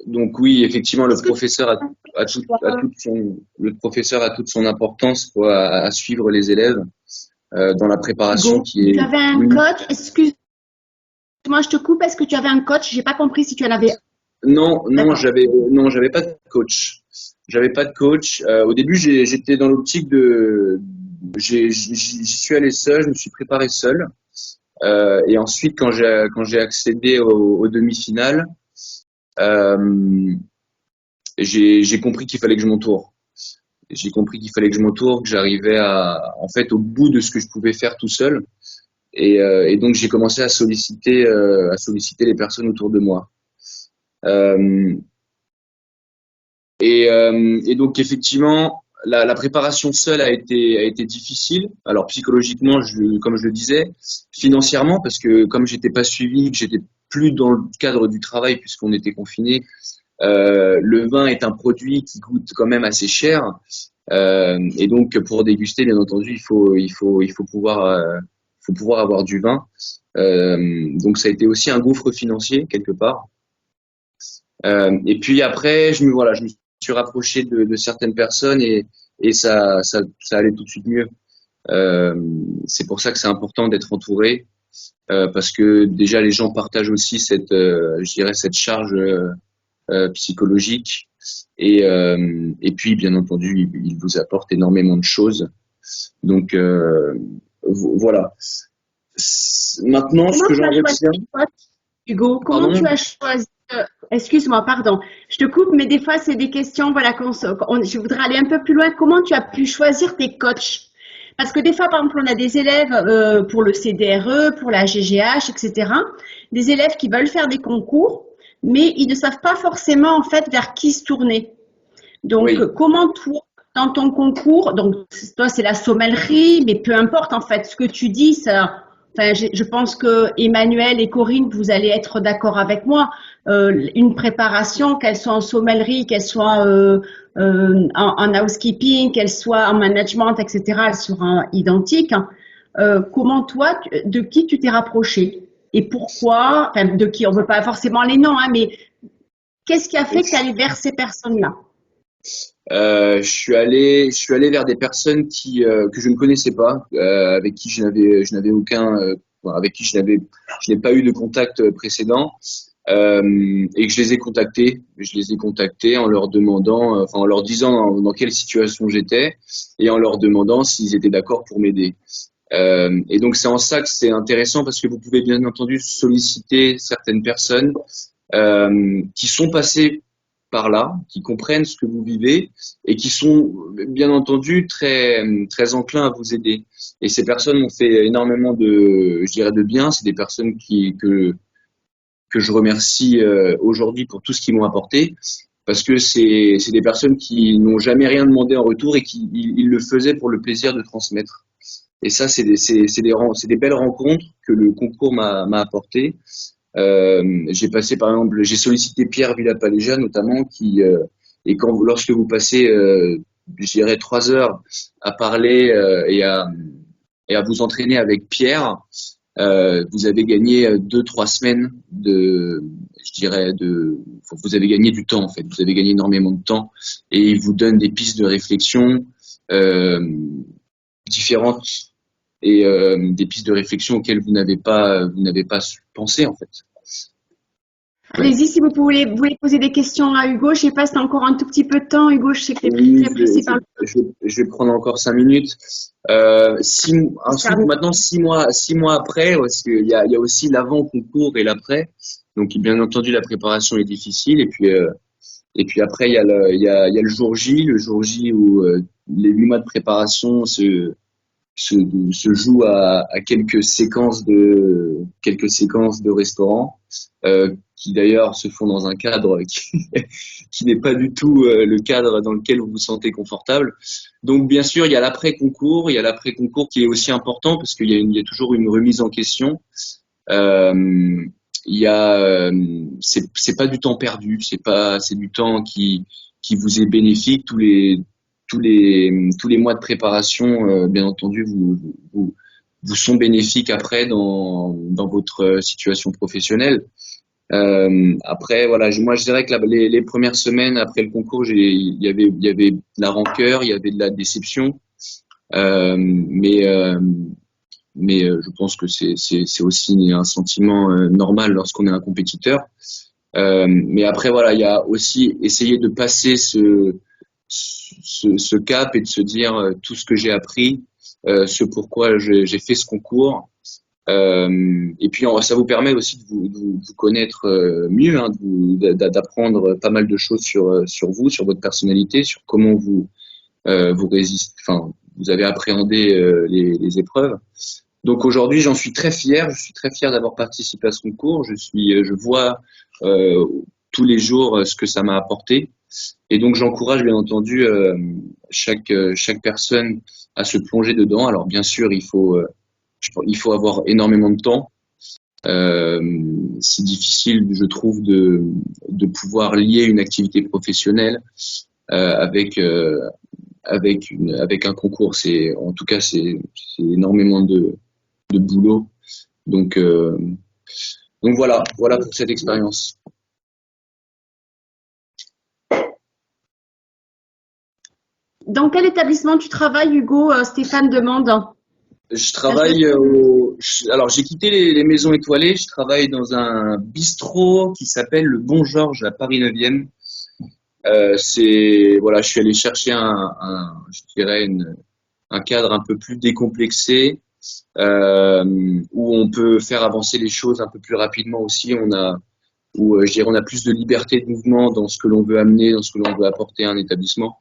Donc oui, effectivement, le professeur a toute son importance à suivre les élèves dans la préparation qui est. Tu avais un coach, excuse-moi, je te coupe. Est-ce que tu avais un coach? J'ai pas compris si tu en avais. Non, j'avais pas de coach. J'avais pas de coach. Au début, j'étais dans l'optique j'y suis allé seul, je me suis préparé seul. Et ensuite, quand j'ai accédé aux demi-finales, j'ai compris qu'il fallait que je m'entoure. J'ai compris qu'il fallait que je m'entoure, que j'arrivais en fait, au bout de ce que je pouvais faire tout seul. Et donc j'ai commencé à solliciter les personnes autour de moi. Et donc effectivement la préparation seule a été difficile. Alors psychologiquement, comme je le disais, financièrement, parce que comme j'étais pas suivi, que j'étais plus dans le cadre du travail puisqu'on était confinés, le vin est un produit qui coûte quand même assez cher, et donc pour déguster, bien entendu, il faut pouvoir avoir du vin. Donc ça a été aussi un gouffre financier quelque part. Et puis après, je me suis rapproché de certaines personnes et ça allait tout de suite mieux. C'est pour ça que c'est important d'être entouré, parce que déjà les gens partagent aussi cette charge psychologique, et puis bien entendu ils vous apportent énormément de choses. Donc voilà. Maintenant, ce que j'en retiens. Hugo, comment tu as choisi? Excuse-moi, pardon. Je te coupe, mais des fois, c'est des questions, voilà, je voudrais aller un peu plus loin. Comment tu as pu choisir tes coachs? Parce que des fois, par exemple, on a des élèves pour le CDRE, pour la GGH, etc. Des élèves qui veulent faire des concours, mais ils ne savent pas forcément, en fait, vers qui se tourner. Donc, oui. Comment toi, dans ton concours, donc toi, c'est la sommellerie, mais peu importe, en fait, ce que tu dis, ça... Enfin, je pense que Emmanuel et Corinne, vous allez être d'accord avec moi. Une préparation, qu'elle soit en sommellerie, qu'elle soit en housekeeping, qu'elle soit en management, etc., elles seront identiques. Comment toi, de qui tu t'es rapproché et pourquoi? Enfin, de qui? On veut pas forcément les noms, hein, mais Qu'est-ce qui a fait que tu es allé vers ces personnes-là? Je suis allé vers des personnes que je ne connaissais pas, avec qui je n'avais aucun, avec qui je n'ai pas eu de contact précédent, et que je les ai contactés. Je les ai contactés en leur demandant, en leur disant dans quelle situation j'étais et en leur demandant s'ils étaient d'accord pour m'aider. Et donc c'est en ça que c'est intéressant parce que vous pouvez bien entendu solliciter certaines personnes qui sont passées par là, qui comprennent ce que vous vivez et qui sont bien entendu très très enclins à vous aider. Et ces personnes m'ont fait énormément de bien. C'est des personnes que je remercie aujourd'hui pour tout ce qu'ils m'ont apporté, parce que c'est des personnes qui n'ont jamais rien demandé en retour et qui ils le faisaient pour le plaisir de transmettre. Et ça, c'est des belles rencontres que le concours m'a apporté. J'ai passé, par exemple, j'ai sollicité Pierre Villapaléja notamment, et lorsque vous passez, je dirais 3 heures à parler et à vous entraîner avec Pierre, vous avez gagné 2-3 semaines vous avez gagné du temps en fait. Vous avez gagné énormément de temps et il vous donne des pistes de réflexion différentes et des pistes de réflexion auxquelles vous n'avez pas pensé en fait. Allez-y, si vous voulez poser des questions à Hugo. Je sais pas si tu as encore un tout petit peu de temps, Hugo. Je sais que tu es très pressé par le temps. Je vais prendre encore 5 minutes. Maintenant, 6 mois après, parce qu'il y a aussi l'avant-concours et l'après. Donc, bien entendu, la préparation est difficile. Et puis après, il y a le jour J où les 8 mois de préparation se joue à quelques séquences de restaurants qui d'ailleurs se font dans un cadre qui n'est pas du tout le cadre dans lequel vous vous sentez confortable. Donc bien sûr, il y a l'après-concours qui est aussi important parce qu'il y a toujours une remise en question. C'est pas du temps perdu, c'est du temps qui vous est bénéfique. Tous les mois de préparation, bien entendu, vous sont bénéfiques après dans votre situation professionnelle. Après, voilà, moi je dirais que les premières semaines après le concours, il y avait de la rancœur, il y avait de la déception, mais je pense que c'est aussi un sentiment normal lorsqu'on est un compétiteur. Mais après, voilà, il y a aussi essayer de passer ce cap et de se dire tout ce que j'ai appris, ce pourquoi j'ai fait ce concours. Et puis ça vous permet aussi de vous connaître mieux, hein, d'apprendre pas mal de choses sur vous, sur votre personnalité, sur comment vous résistez, enfin vous avez appréhendé les épreuves. Donc aujourd'hui, j'en suis très fier. Je suis très fier d'avoir participé à ce concours. Je vois tous les jours ce que ça m'a apporté. Et donc j'encourage bien entendu chaque personne à se plonger dedans. Alors bien sûr, il faut avoir énormément de temps. C'est difficile, je trouve, de pouvoir lier une activité professionnelle avec un concours. En tout cas, c'est énormément de boulot. Donc voilà pour cette expérience. Dans quel établissement tu travailles, Hugo? Stéphane demande. Je travaille alors j'ai quitté les maisons étoilées, je travaille dans un bistrot qui s'appelle le Bon Georges à Paris 9e. Je suis allé chercher un cadre un peu plus décomplexé, où on peut faire avancer les choses un peu plus rapidement aussi. On a plus de liberté de mouvement dans ce que l'on veut amener, dans ce que l'on veut apporter à un établissement.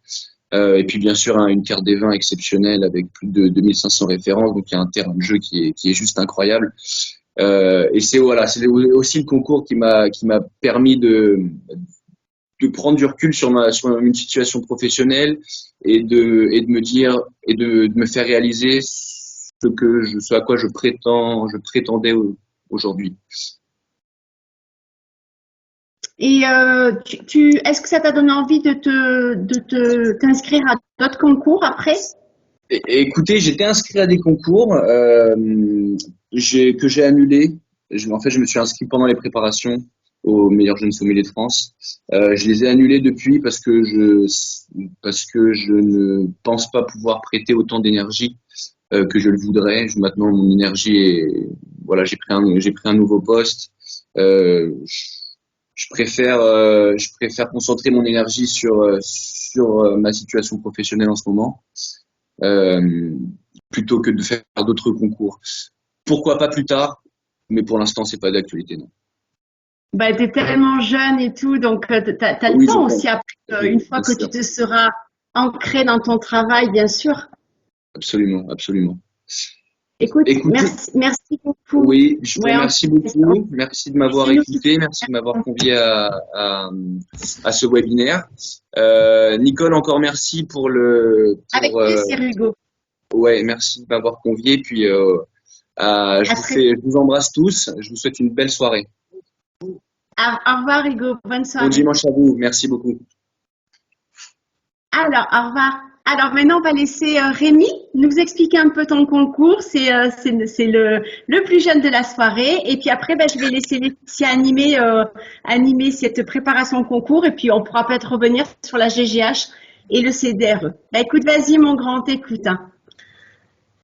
Et puis bien sûr une carte des vins exceptionnelle avec plus de 2500 références, donc il y a un terrain de jeu qui est juste incroyable. Et c'est aussi le concours qui m'a permis de prendre du recul sur une situation professionnelle et de me dire et de me faire réaliser ce à quoi je prétendais aujourd'hui. Et est-ce que ça t'a donné envie de t'inscrire à d'autres concours après? Écoutez, j'étais inscrit à des concours que j'ai annulés. En fait, je me suis inscrit pendant les préparations aux meilleurs jeunes sommeliers de France. Je les ai annulés depuis parce que je ne pense pas pouvoir prêter autant d'énergie que je le voudrais. Maintenant, mon énergie est, voilà, j'ai pris un nouveau poste. Je préfère concentrer mon énergie sur ma situation professionnelle en ce moment, plutôt que de faire d'autres concours. Pourquoi pas plus tard, mais pour l'instant, c'est pas d'actualité, non. Bah, tu es tellement jeune et tout, donc tu as le Oui, temps je aussi après, Oui, une fois bien que sûr. tu te seras ancré dans ton travail, bien sûr. Absolument, absolument. Écoute, Écoutez, merci beaucoup. oui, je vous Ouais, remercie beaucoup. Merci de m'avoir c'est nous qui écouté. Merci de m'avoir convié à ce webinaire. Nicole, encore merci avec plaisir, Hugo. ouais, merci de m'avoir convié. Puis, je vous embrasse tous. Je vous souhaite une belle soirée. Au revoir, Hugo. Bonne Bon soirée. dimanche à vous. Merci beaucoup. Alors, au revoir. Alors maintenant, on va laisser Rémi nous expliquer un peu ton concours. C'est le plus jeune de la soirée. Et puis après, je vais laisser Laetitia animer cette préparation au concours. Et puis, on pourra peut-être revenir sur la GGH et le CDRE. Écoute, vas-y, mon grand, écoute.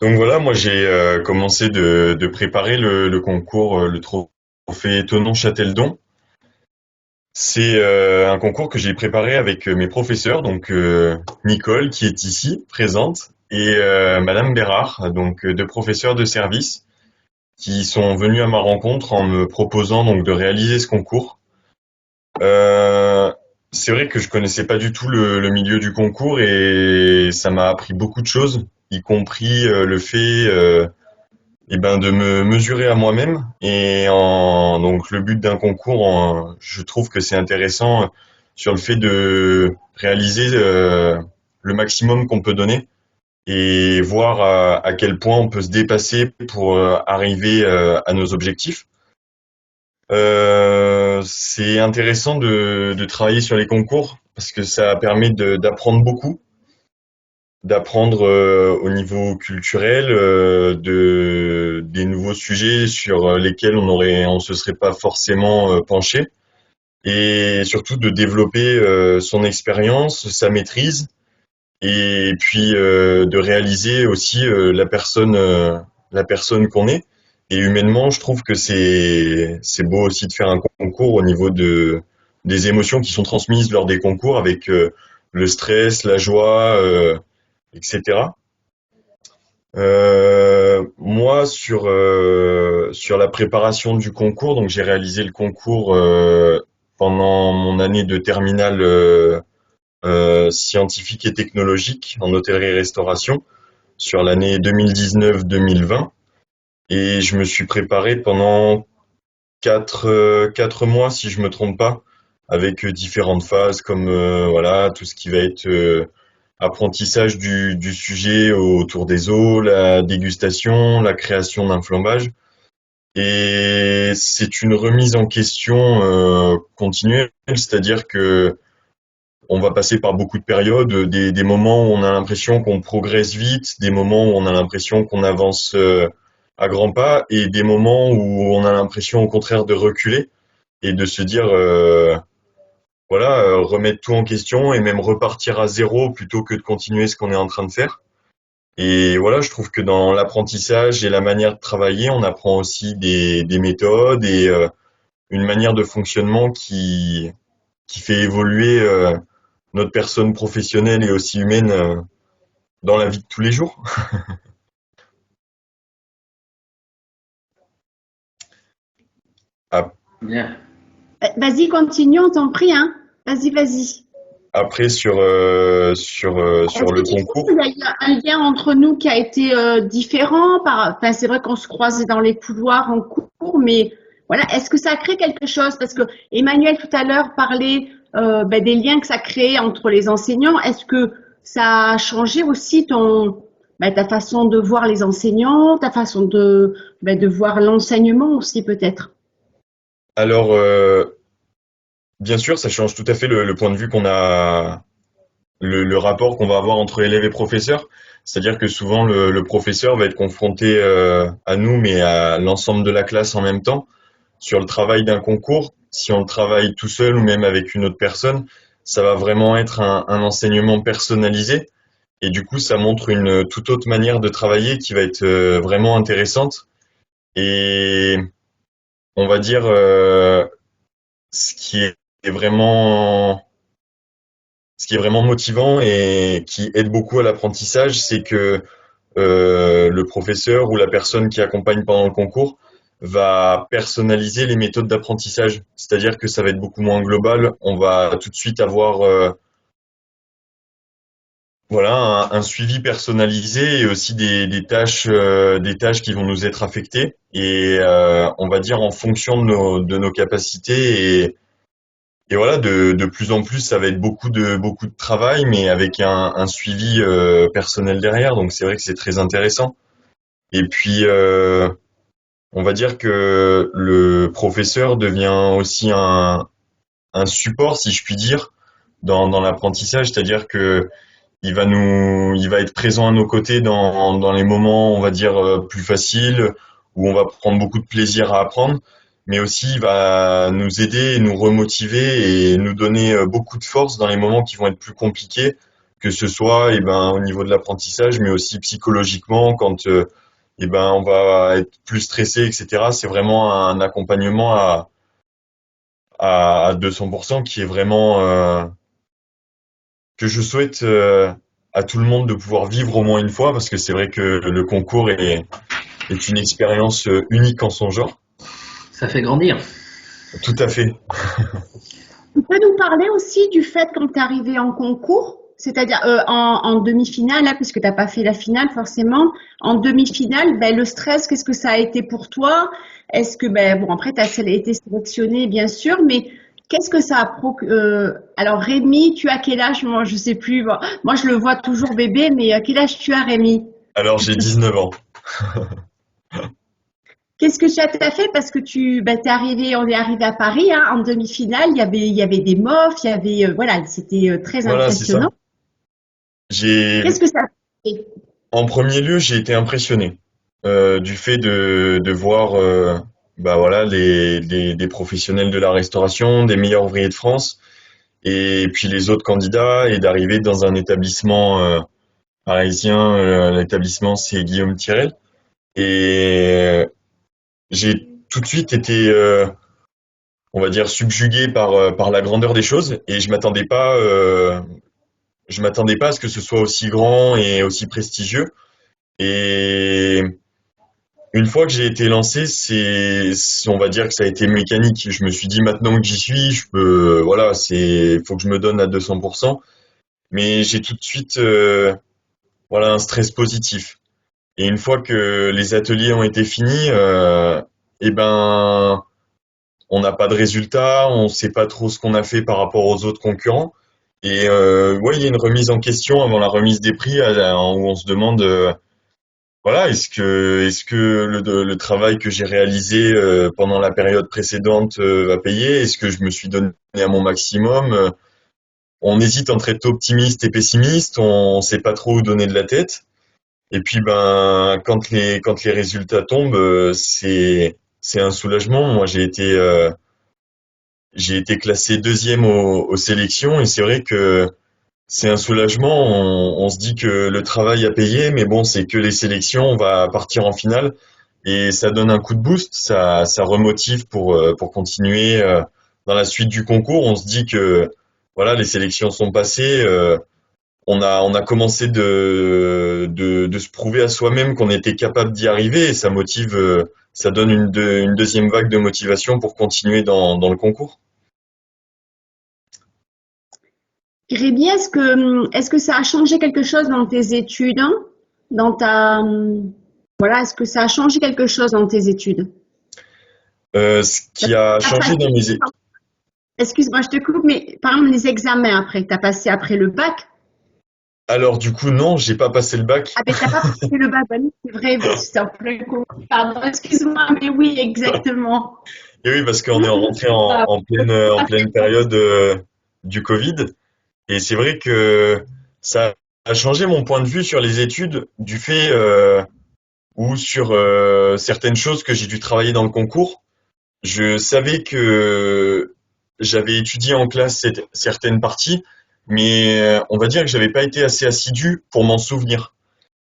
Donc voilà, moi j'ai commencé de préparer le concours, le trophée Thonon-Châteldon. C'est un concours que j'ai préparé avec mes professeurs, donc Nicole qui est ici présente et Madame Bérard, donc deux professeurs de service qui sont venus à ma rencontre en me proposant donc de réaliser ce concours. C'est vrai que je connaissais pas du tout le milieu du concours et ça m'a appris beaucoup de choses, y compris le fait de me mesurer à moi-même donc le but d'un concours, je trouve que c'est intéressant sur le fait de réaliser le maximum qu'on peut donner et voir à quel point on peut se dépasser pour arriver à nos objectifs. C'est intéressant de travailler sur les concours parce que ça permet d'apprendre beaucoup. D'apprendre au niveau culturel des nouveaux sujets sur lesquels on se serait pas forcément penché et surtout de développer son expérience, sa maîtrise et puis de réaliser aussi la personne qu'on est. Et humainement, je trouve que c'est beau aussi de faire un concours au niveau des émotions qui sont transmises lors des concours avec le stress, la joie, etc. Moi, sur la préparation du concours, donc j'ai réalisé le concours pendant mon année de terminale scientifique et technologique en hôtellerie-restauration sur l'année 2019-2020 et je me suis préparé pendant 4 mois, si je me trompe pas, avec différentes phases comme tout ce qui va être apprentissage du sujet autour des eaux, la dégustation, la création d'un flambage. Et c'est une remise en question continuelle, c'est-à-dire que on va passer par beaucoup de périodes, des moments où on a l'impression qu'on progresse vite, des moments où on a l'impression qu'on avance à grands pas, et des moments où on a l'impression au contraire de reculer et de se dire remettre tout en question et même repartir à zéro plutôt que de continuer ce qu'on est en train de faire. Et voilà, je trouve que dans l'apprentissage et la manière de travailler, on apprend aussi des méthodes et une manière de fonctionnement qui fait évoluer notre personne professionnelle et aussi humaine dans la vie de tous les jours. Bien. Vas-y, continue, on t'en prie, hein. Vas-y. Après, sur le Il concours. y a un lien entre nous qui a été différent. C'est vrai qu'on se croisait dans les couloirs en cours, mais voilà, est-ce que ça crée quelque chose? Parce que Emmanuel tout à l'heure parlait des liens que ça crée entre les enseignants. Est-ce que ça a changé aussi ta façon de voir les enseignants, ta façon de voir l'enseignement aussi peut-être? Alors, bien sûr, ça change tout à fait le point de vue qu'on a, le rapport qu'on va avoir entre élèves et professeurs. C'est-à-dire que souvent, le professeur va être confronté à nous, mais à l'ensemble de la classe en même temps, sur le travail d'un concours. si on le travaille tout seul ou même avec une autre personne, ça va vraiment être un enseignement personnalisé. Et du coup, ça montre une toute autre manière de travailler qui va être vraiment intéressante. Et on va dire, ce qui est vraiment motivant et qui aide beaucoup à l'apprentissage, c'est que le professeur ou la personne qui accompagne pendant le concours va personnaliser les méthodes d'apprentissage. C'est-à-dire que ça va être beaucoup moins global. On va tout de suite avoir voilà, un suivi personnalisé et aussi des tâches qui vont nous être affectées. Et on va dire en fonction de nos capacités et voilà, de plus en plus, ça va être beaucoup de travail, mais avec un suivi personnel derrière. Donc c'est vrai que c'est très intéressant. Et puis on va dire que le professeur devient aussi un support, si je puis dire, dans l'apprentissage. C'est-à-dire que il va être présent à nos côtés dans les moments, on va dire, plus faciles, où on va prendre beaucoup de plaisir à apprendre, mais aussi il va nous aider et nous remotiver et nous donner beaucoup de force dans les moments qui vont être plus compliqués, que ce soit au niveau de l'apprentissage, mais aussi psychologiquement, quand on va être plus stressé, etc. C'est vraiment un accompagnement à 200% qui est vraiment que je souhaite à tout le monde de pouvoir vivre au moins une fois, parce que c'est vrai que le concours est une expérience unique en son genre. Ça fait grandir. Tout à fait. Tu peux nous parler aussi du fait quand tu es arrivé en concours, c'est-à-dire en demi-finale, là, puisque tu n'as pas fait la finale forcément, en demi-finale, le stress, qu'est-ce que ça a été pour toi? Est-ce que, bon, après, tu as été sélectionné, bien sûr, mais qu'est-ce que ça a alors Rémi, tu as quel âge? Moi, je sais plus. Bon, moi, je le vois toujours bébé, mais quel âge tu as, Rémi? Alors, j'ai 19 ans. Qu'est-ce que tu as fait? Parce que on est arrivé à Paris, hein, en demi-finale, il y avait des mofs, il y avait, voilà, c'était très impressionnant. Qu'est-ce que ça a fait? En premier lieu, j'ai été impressionné du fait de voir voilà, des professionnels de la restauration, des meilleurs ouvriers de France, et puis les autres candidats, et d'arriver dans un établissement parisien. L'établissement, c'est Guillaume Tirel. Et j'ai tout de suite été, on va dire, subjugué par la grandeur des choses, et je m'attendais pas à ce que ce soit aussi grand et aussi prestigieux. Et une fois que j'ai été lancé, on va dire que ça a été mécanique. Je me suis dit, maintenant que j'y suis, voilà, faut que je me donne à 200%. Mais j'ai tout de suite, voilà, un stress positif. Et une fois que les ateliers ont été finis, on n'a pas de résultat, on ne sait pas trop ce qu'on a fait par rapport aux autres concurrents. Et il y a une remise en question avant la remise des prix, où on se demande, voilà, est-ce que le travail que j'ai réalisé pendant la période précédente va payer? Est-ce que je me suis donné à mon maximum? On hésite entre être optimiste et pessimiste, on ne sait pas trop où donner de la tête. Et puis quand les résultats tombent, c'est un soulagement. Moi, j'ai été classé deuxième aux sélections, et c'est vrai que c'est un soulagement. On se dit que le travail a payé, mais bon, c'est que les sélections, on va partir en finale, et ça donne un coup de boost, ça remotive pour continuer dans la suite du concours. On se dit que voilà, les sélections sont passées, on a commencé de se prouver à soi-même qu'on était capable d'y arriver, et ça motive, ça donne une deuxième vague de motivation pour continuer dans le concours. Rémi, est-ce que ça a changé quelque chose dans tes études, hein, voilà, est-ce que ça a changé quelque chose dans tes études? Ce qui a changé dans mes études. Excuse-moi, je te coupe, mais par exemple les examens après, tu as passé après le bac? Alors du coup, non, j'ai pas passé le bac. Ah ben t'as pas passé le bac, c'est vrai, c'est en plein cours. Pardon, excuse-moi, mais oui, exactement. Et oui, parce qu'on est rentré en pleine période du Covid. Et c'est vrai que ça a changé mon point de vue sur les études, du fait ou sur certaines choses que j'ai dû travailler dans le concours. je savais que j'avais étudié en classe certaines parties, mais on va dire que j'avais pas été assez assidu pour m'en souvenir.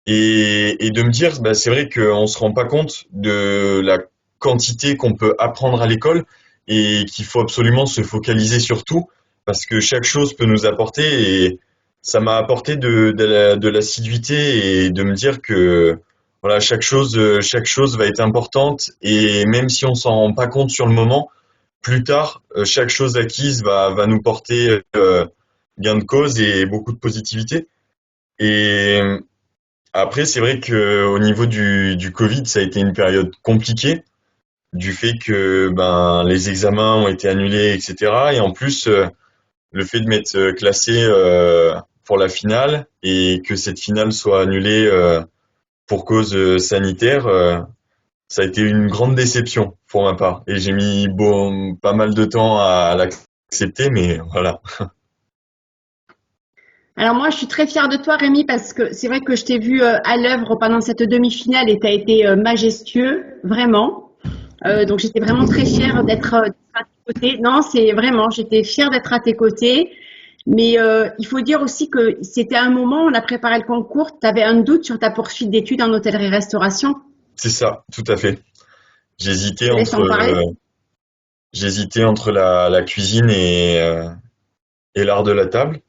Et de me dire, bah, c'est vrai qu'on se rend pas compte de la quantité qu'on peut apprendre à l'école et qu'il faut absolument se focaliser sur tout parce que chaque chose peut nous apporter et ça m'a apporté de l'assiduité et de me dire que voilà, chaque chose va être importante et même si on s'en rend pas compte sur le moment, plus tard, chaque chose acquise va nous porter gain de cause et beaucoup de positivité. Et après, c'est vrai que au niveau du Covid, ça a été une période compliquée, du fait que ben les examens ont été annulés, etc. Et en plus, le fait de m'être classé pour la finale et que cette finale soit annulée pour cause sanitaire, ça a été une grande déception pour ma part. Et j'ai mis pas mal de temps à l'accepter, mais voilà. Alors moi, je suis très fière de toi, Rémi, parce que c'est vrai que je t'ai vu à l'œuvre pendant cette demi-finale et tu as été majestueux, vraiment. Donc j'étais vraiment très fière d'être à tes côtés. Non, c'est vraiment, j'étais fière d'être à tes côtés. Mais il faut dire aussi que c'était un moment où on a préparé le concours, tu avais un doute sur ta poursuite d'études en hôtellerie-restauration. C'est ça, tout à fait. J'hésitais Je te laisse entre en parler. j'hésitais entre la cuisine et l'art de la table.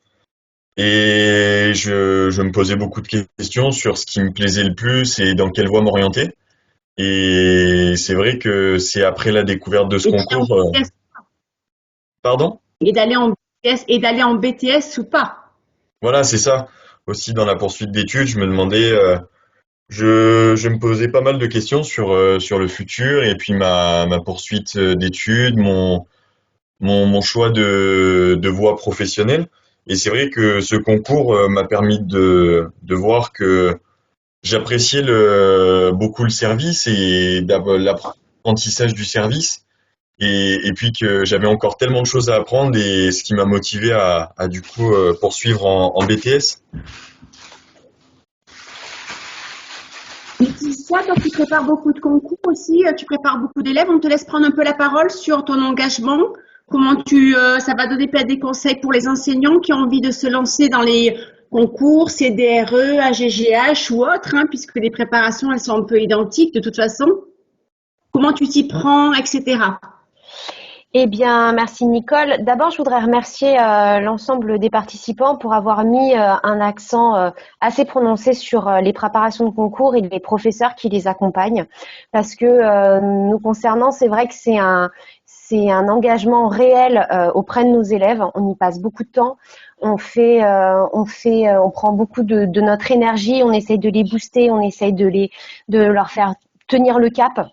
Et je me posais beaucoup de questions sur ce qui me plaisait le plus et dans quelle voie m'orienter. Et c'est vrai que c'est après la découverte de ce Et d'aller en concours. BTS, Pardon? et d'aller en BTS ou pas. Voilà, c'est ça. Aussi dans la poursuite d'études, je me demandais, je me posais pas mal de questions sur le futur et puis ma poursuite d'études, mon choix de voie professionnelle. Et c'est vrai que ce concours m'a permis de voir que j'appréciais beaucoup le service et l'apprentissage du service. Et puis que j'avais encore tellement de choses à apprendre et ce qui m'a motivé à du coup poursuivre en BTS. Laetitia, toi, tu prépares beaucoup de concours aussi, tu prépares beaucoup d'élèves. On te laisse prendre un peu la parole sur ton engagement. Ça va donner peut-être des conseils pour les enseignants qui ont envie de se lancer dans les concours, CDRE, AGGH ou autres, hein, puisque les préparations, elles sont un peu identiques de toute façon. Comment tu t'y prends, etc. Eh bien, merci Nicole. D'abord, je voudrais remercier l'ensemble des participants pour avoir mis un accent assez prononcé sur les préparations de concours et les professeurs qui les accompagnent. Parce que nous concernant, c'est vrai que c'est un engagement réel auprès de nos élèves. On y passe beaucoup de temps. On prend beaucoup de notre énergie. On essaye de les booster. On essaye de leur faire tenir le cap.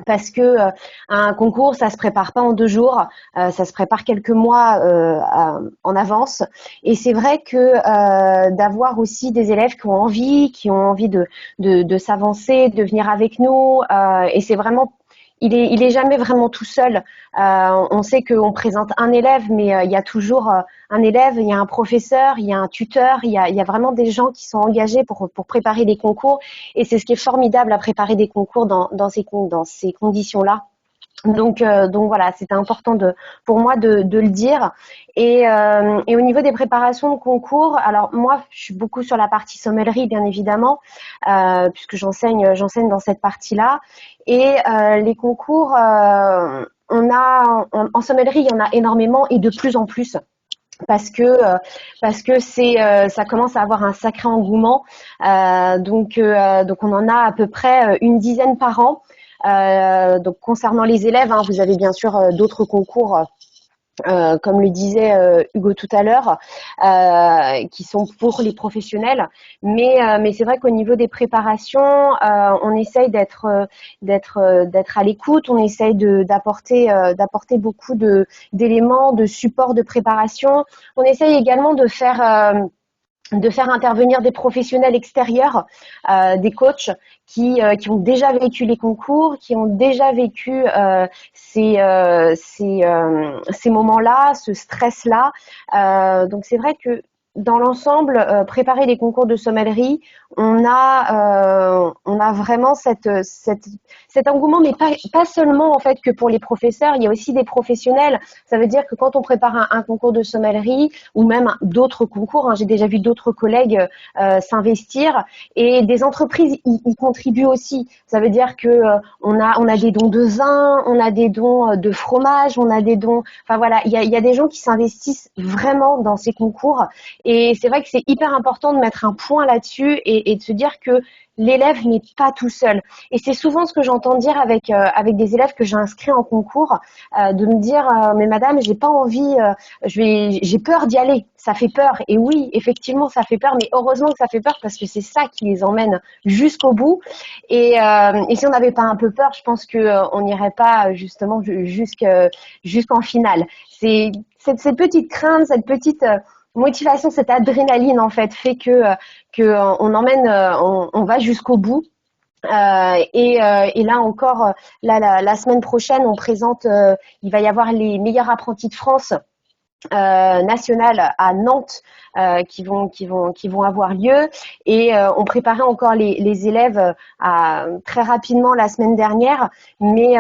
Parce que un concours, ça se prépare pas en 2 jours, ça se prépare quelques mois en avance. Et c'est vrai que d'avoir aussi des élèves qui ont envie de s'avancer, de venir avec nous, et c'est vraiment il est jamais vraiment tout seul. On sait qu'on présente un élève, mais il y a toujours un élève, il y a un professeur, il y a un tuteur, il y a vraiment des gens qui sont engagés pour préparer des concours. Et c'est ce qui est formidable à préparer des concours dans ces conditions-là. Donc voilà, c'était important pour moi de le dire. Et au niveau des préparations de concours, alors moi, je suis beaucoup sur la partie sommellerie, bien évidemment, puisque j'enseigne dans cette partie-là. Et les concours, en sommellerie, il y en a énormément et de plus en plus. Parce que ça commence à avoir un sacré engouement. Donc on en a à peu près une dizaine par an. Donc concernant les élèves, hein, vous avez bien sûr d'autres concours, comme le disait Hugo tout à l'heure, qui sont pour les professionnels. Mais c'est vrai qu'au niveau des préparations, on essaye d'être à l'écoute, on essaye d'apporter beaucoup d'éléments, de supports de préparation. On essaye également de faire intervenir des professionnels extérieurs, des coachs qui ont déjà vécu les concours, qui ont déjà vécu ces moments-là, ce stress-là. Donc c'est vrai que dans l'ensemble, préparer les concours de sommellerie, on a vraiment cet engouement, mais pas seulement en fait que pour les professeurs, il y a aussi des professionnels. Ça veut dire que quand on prépare un concours de sommellerie ou même d'autres concours, j'ai déjà vu d'autres collègues s'investir et des entreprises y contribuent aussi. Ça veut dire que on a des dons de vin, on a des dons de fromage, on a des dons. Enfin voilà, il y a des gens qui s'investissent vraiment dans ces concours. Et c'est vrai que c'est hyper important de mettre un point là-dessus et de se dire que l'élève n'est pas tout seul. Et c'est souvent ce que j'entends dire avec des élèves que j'ai inscrits en concours, de me dire mais madame, j'ai pas envie, j'ai peur d'y aller, ça fait peur. Et oui, effectivement, ça fait peur, mais heureusement que ça fait peur parce que c'est ça qui les emmène jusqu'au bout. Et si on n'avait pas un peu peur, je pense que on n'irait pas justement jusqu'en finale. C'est cette petite crainte, cette petite motivation, cette adrénaline en fait fait que on emmène, on va jusqu'au bout. Et là encore, la semaine prochaine, on présente, il va y avoir les meilleurs apprentis de France nationales à Nantes qui vont avoir lieu. Et on préparait encore les élèves très rapidement la semaine dernière, mais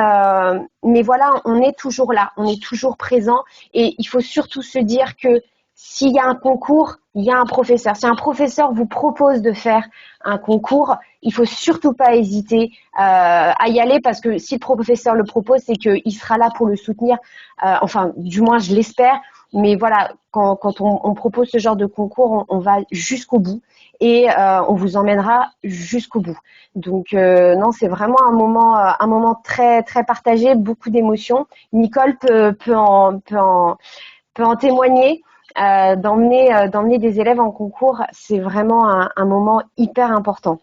voilà, on est toujours là, on est toujours présent, et il faut surtout se dire que s'il y a un concours, il y a un professeur. Si un professeur vous propose de faire un concours, il faut surtout pas hésiter à y aller, parce que si le professeur le propose, c'est qu'il sera là pour le soutenir. Enfin, du moins, je l'espère. Mais voilà, quand on propose ce genre de concours, on va jusqu'au bout et on vous emmènera jusqu'au bout. Donc non, c'est vraiment un moment très très partagé, beaucoup d'émotions. Nicole peut en témoigner. D'emmener des élèves en concours, c'est vraiment un moment hyper important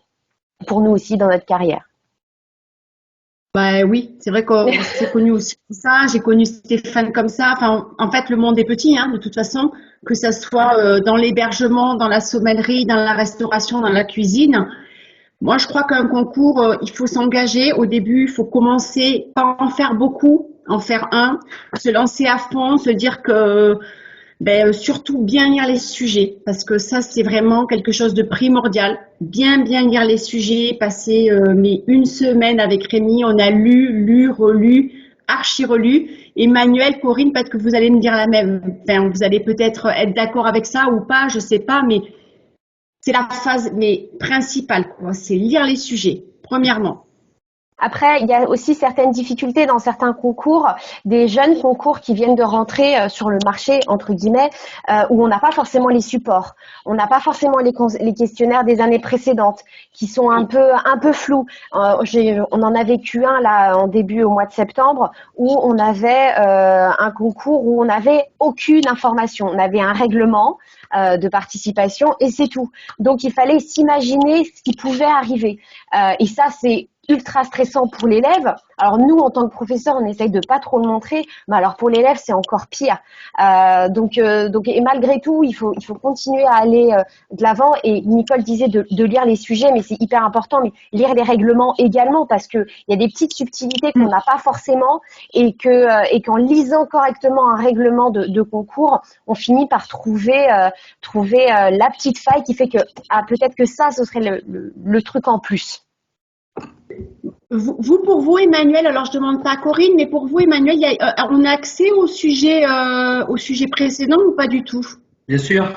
pour nous aussi dans notre carrière. Bah oui, c'est vrai qu'on s'est connu aussi comme ça. J'ai connu Stéphane comme ça. Enfin, en fait, le monde est petit, de toute façon, que ça soit dans l'hébergement, dans la sommellerie, dans la restauration, dans la cuisine. Moi, je crois qu'un concours, il faut s'engager. Au début, il faut commencer, pas en faire beaucoup, en faire un, se lancer à fond, se dire que surtout bien lire les sujets, parce que ça, c'est vraiment quelque chose de primordial. Bien lire les sujets, passer mais une semaine avec Rémi, on a lu, relu, archi-relu. Emmanuel, Corinne, peut-être que vous allez me dire la même. Enfin, vous allez peut-être être d'accord avec ça ou pas, je sais pas, mais c'est la phase principale, quoi. C'est lire les sujets, premièrement. Après, il y a aussi certaines difficultés dans certains concours, des jeunes concours qui viennent de rentrer sur le marché, entre guillemets, où on n'a pas forcément les supports, on n'a pas forcément les questionnaires des années précédentes, qui sont un peu flous. On en a vécu un là au mois de septembre, où on avait un concours où on n'avait aucune information. On avait un règlement de participation et c'est tout. Donc il fallait s'imaginer ce qui pouvait arriver. Et ça, c'est ultra stressant pour l'élève. Alors nous, en tant que professeur, on essaye de pas trop le montrer, mais alors pour l'élève, c'est encore pire. Donc, et malgré tout, il faut continuer à aller de l'avant. Et Nicole disait de lire les sujets, mais c'est hyper important. Mais lire les règlements également, parce que il y a des petites subtilités qu'on n'a pas forcément, et qu'en lisant correctement un règlement de concours, on finit par trouver la petite faille qui fait que peut-être que ça, ce serait le truc en plus. Pour vous, Emmanuel, alors je demande pas à Corinne, mais pour vous, Emmanuel, on a accès au sujet précédent ou pas du tout? Bien sûr,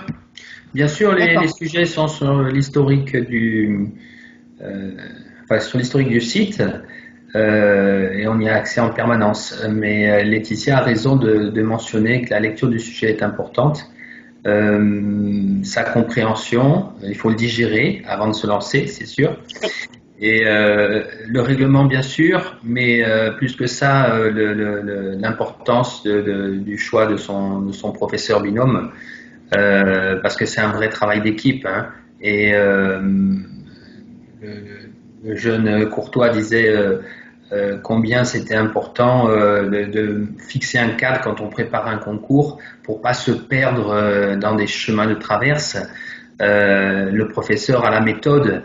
les sujets sont sur l'historique sur l'historique du site, et on y a accès en permanence. Mais Laetitia a raison de mentionner que la lecture du sujet est importante. Sa compréhension, il faut le digérer avant de se lancer, c'est sûr. Et le règlement, bien sûr, mais plus que ça, l'importance du choix de son professeur binôme, parce que c'est un vrai travail d'équipe. Et le jeune Courtois disait combien c'était important de fixer un cadre quand on prépare un concours pour pas se perdre dans des chemins de traverse. Le professeur a la méthode.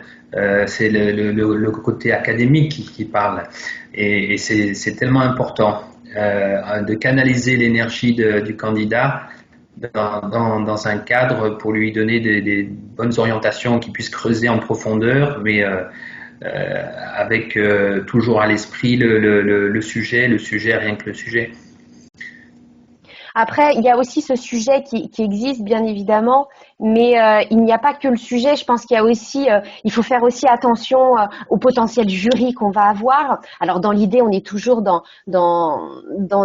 C'est le côté académique qui parle, et c'est tellement important de canaliser l'énergie du candidat dans un cadre pour lui donner des bonnes orientations qu'il puisse creuser en profondeur, mais avec toujours à l'esprit le sujet, rien que le sujet. Après, il y a aussi ce sujet qui existe, bien évidemment, mais il n'y a pas que le sujet. Je pense qu'il y a aussi, il faut faire aussi attention au potentiel jury qu'on va avoir. Alors, dans l'idée, on est toujours dans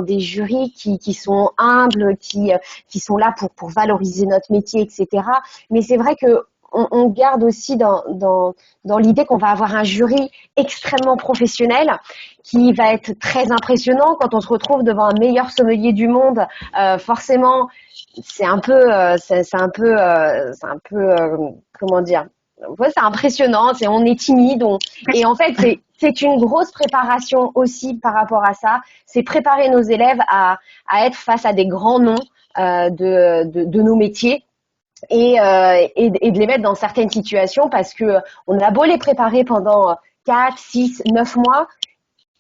des jurys qui sont humbles, qui sont là pour valoriser notre métier, etc. Mais c'est vrai que on garde aussi dans l'idée qu'on va avoir un jury extrêmement professionnel qui va être très impressionnant quand on se retrouve devant un meilleur sommelier du monde. Forcément, c'est un peu comment dire, ouais, c'est impressionnant, on est timide, et en fait c'est une grosse préparation aussi par rapport à ça. C'est préparer nos élèves à être face à des grands noms de nos métiers. Et de les mettre dans certaines situations, parce que on a beau les préparer pendant 4, 6, 9 mois,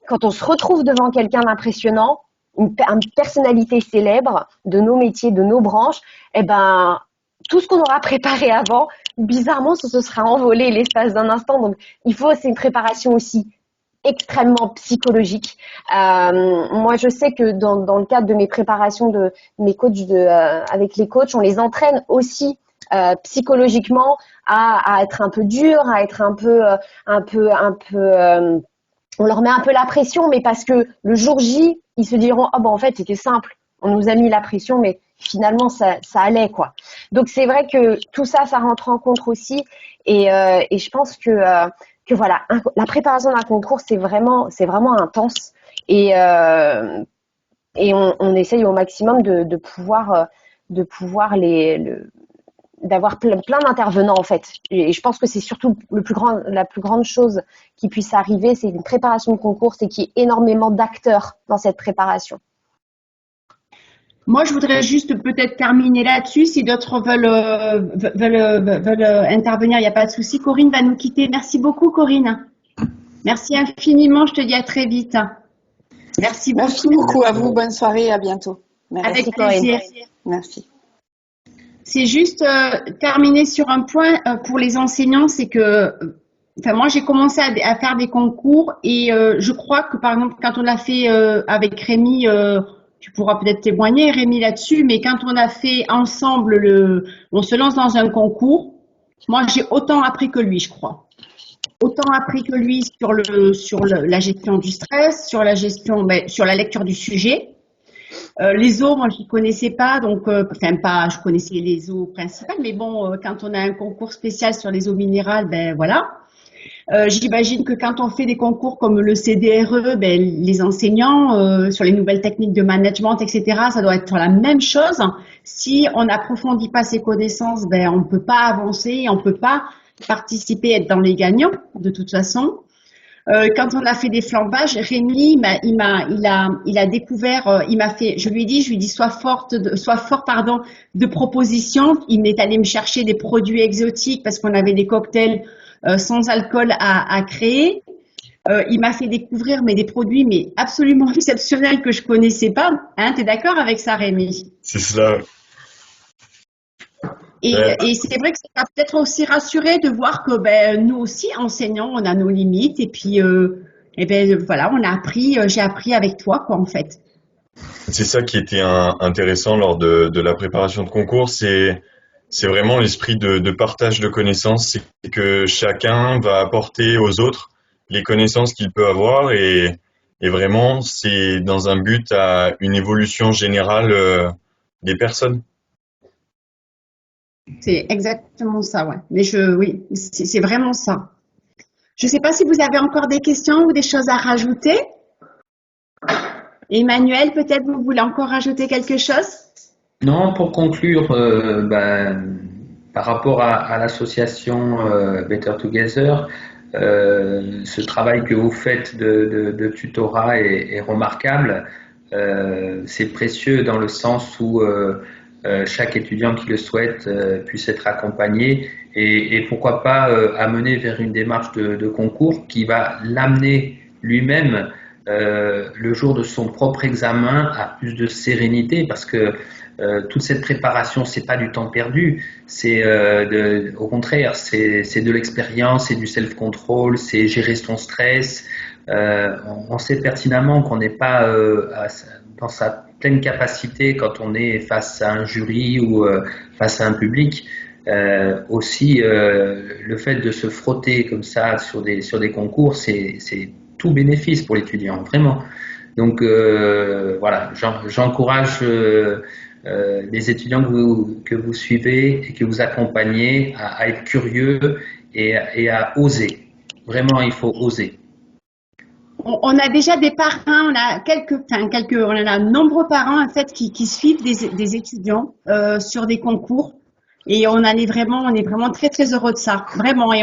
quand on se retrouve devant quelqu'un d'impressionnant, une personnalité célèbre de nos métiers, de nos branches, eh ben, tout ce qu'on aura préparé avant, bizarrement, ça se sera envolé l'espace d'un instant. Donc, c'est une préparation aussi extrêmement psychologique. Moi, je sais que dans le cadre de mes préparations de mes coachs avec les coachs, on les entraîne aussi psychologiquement à être un peu dur, à être un peu on leur met un peu la pression, mais parce que le jour J, ils se diront en fait c'était simple, on nous a mis la pression, mais finalement ça allait, quoi. Donc c'est vrai que tout ça rentre en compte aussi, et je pense que voilà, la préparation d'un concours, c'est vraiment intense, et on essaye au maximum de pouvoir d'avoir plein d'intervenants, en fait. Et je pense que c'est surtout la plus grande chose qui puisse arriver, c'est une préparation de concours, c'est qu'il y ait énormément d'acteurs dans cette préparation. Moi, je voudrais juste peut-être terminer là-dessus. Si d'autres veulent intervenir, il n'y a pas de souci. Corinne va nous quitter. Merci beaucoup, Corinne. Merci infiniment. Je te dis à très vite. Merci beaucoup. Merci beaucoup à vous. Bonne soirée et à bientôt. Merci. Avec plaisir. Merci. C'est juste terminer sur un point pour les enseignants, c'est que moi j'ai commencé à faire des concours, et je crois que par exemple quand on a fait avec Rémi, tu pourras peut-être témoigner Rémi là-dessus, mais quand on a fait ensemble on se lance dans un concours, moi j'ai autant appris que lui, je crois. Autant appris que lui sur la gestion du stress, sur la lecture du sujet. Les eaux, moi je ne connaissais pas, donc je connaissais les eaux principales, mais bon, quand on a un concours spécial sur les eaux minérales, voilà. J'imagine que quand on fait des concours comme le CDRE, les enseignants sur les nouvelles techniques de management, etc., ça doit être la même chose. Si on n'approfondit pas ses connaissances, on ne peut pas avancer, on ne peut pas participer, être dans les gagnants de toute façon. Quand on a fait des flambages, Rémi, il a découvert, je lui ai dit, sois fort, de propositions. Il est allé me chercher des produits exotiques parce qu'on avait des cocktails sans alcool à créer. Il m'a fait découvrir des produits absolument exceptionnels que je connaissais pas. Hein, t'es d'accord avec ça, Rémi? C'est cela. Et c'est vrai que ça va peut-être aussi rassurer de voir que nous aussi, enseignants, on a nos limites, et puis voilà, j'ai appris avec toi, quoi, en fait. C'est ça qui était intéressant lors de la préparation de concours, c'est vraiment l'esprit de partage de connaissances, c'est que chacun va apporter aux autres les connaissances qu'il peut avoir, et vraiment c'est dans un but à une évolution générale des personnes. C'est exactement ça, ouais. Mais oui, c'est vraiment ça. Je ne sais pas si vous avez encore des questions ou des choses à rajouter. Emmanuel, peut-être vous voulez encore rajouter quelque chose? Non, pour conclure, par rapport à l'association Better Together, ce travail que vous faites de tutorat est remarquable. C'est précieux dans le sens où chaque étudiant qui le souhaite puisse être accompagné, et pourquoi pas amener vers une démarche de concours qui va l'amener lui-même le jour de son propre examen a plus de sérénité parce que toute cette préparation, c'est pas du temps perdu, c'est au contraire, c'est de l'expérience, c'est du self-control, c'est gérer son stress. On sait pertinemment qu'on n'est pas dans sa pleine capacité quand on est face à un jury ou face à un public. Aussi, le fait de se frotter comme ça sur des concours, c'est tout bénéfice pour l'étudiant, vraiment. Donc voilà, j'encourage les étudiants que vous suivez et que vous accompagnez à être curieux et à oser. Vraiment, il faut oser. On a déjà des parrains, on a on a de nombreux parents en fait qui suivent des étudiants sur des concours et on est vraiment très très heureux de ça, vraiment. Et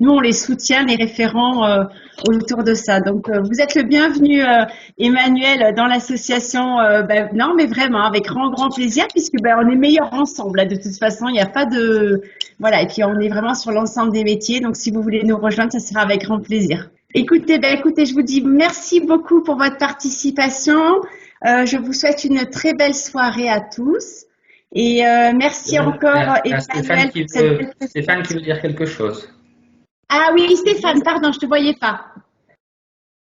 nous on les soutient, les référents autour de ça. Donc vous êtes le bienvenu, Emmanuel, dans l'association. Non, mais vraiment avec grand plaisir puisque on est meilleurs ensemble. Là, de toute façon, il n'y a pas de voilà. Et puis on est vraiment sur l'ensemble des métiers. Donc si vous voulez nous rejoindre, ça sera avec grand plaisir. Écoutez, je vous dis merci beaucoup pour votre participation. Je vous souhaite une très belle soirée à tous. Et merci encore, Emmanuel. Stéphane qui veut dire quelque chose. Ah oui, Stéphane, pardon, je ne te voyais pas.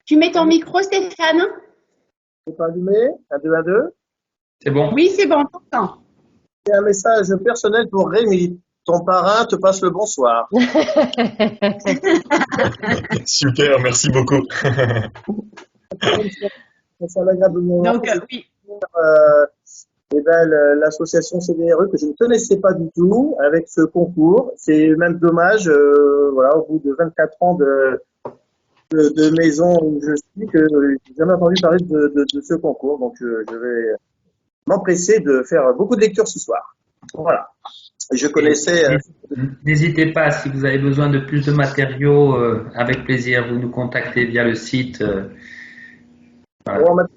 Tu mets ton micro, Stéphane? C'est pas allumé? 1, 2, 1, 2. C'est bon? Oui, c'est bon, on t'entend. C'est un message personnel pour Rémi. Ton parrain te passe le bonsoir. Super, merci beaucoup. C'est un agréable moment. Donc, oui. L'association CDRE que je ne connaissais pas du tout avec ce concours. C'est même dommage, au bout de 24 ans de maison où je suis, que je n'ai jamais entendu parler de ce concours. Donc, je vais m'empresser de faire beaucoup de lectures ce soir. Voilà. Je connaissais. N'hésitez pas, si vous avez besoin de plus de matériaux, avec plaisir, vous nous contactez via le site. Voilà. On va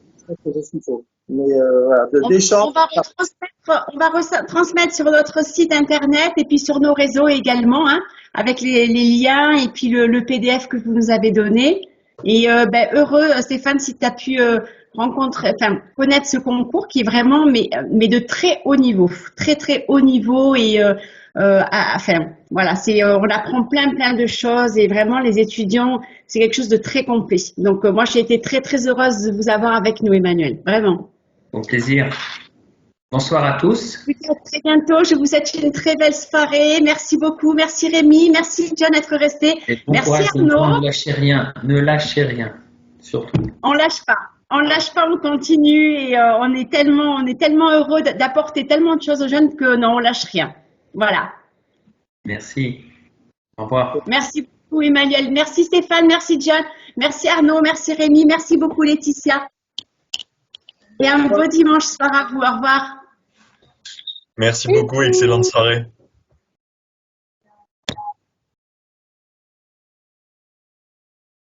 transmettre sur notre site internet et puis sur nos réseaux également, hein, avec les liens et puis le PDF que vous nous avez donné. Et heureux, Stéphane, si tu as pu connaître ce concours qui est vraiment mais de très haut niveau, très très haut niveau et voilà, on apprend plein de choses et vraiment les étudiants, c'est quelque chose de très complet. Donc moi j'ai été très très heureuse de vous avoir avec nous, Emmanuel, vraiment. Au plaisir. Bonsoir à tous. À très bientôt. Je vous souhaite une très belle soirée. Merci beaucoup. Merci Rémi. Merci John d'être resté. Merci Arnaud. Ne lâchez rien. Surtout. On lâche pas. On continue et on est tellement heureux d'apporter tellement de choses aux jeunes que non, on lâche rien. Voilà. Merci. Au revoir. Merci beaucoup Emmanuel. Merci Stéphane. Merci John. Merci Arnaud. Merci Rémi. Merci beaucoup Laetitia. Et un beau dimanche soir à vous. Au revoir. Merci beaucoup. Excellente soirée.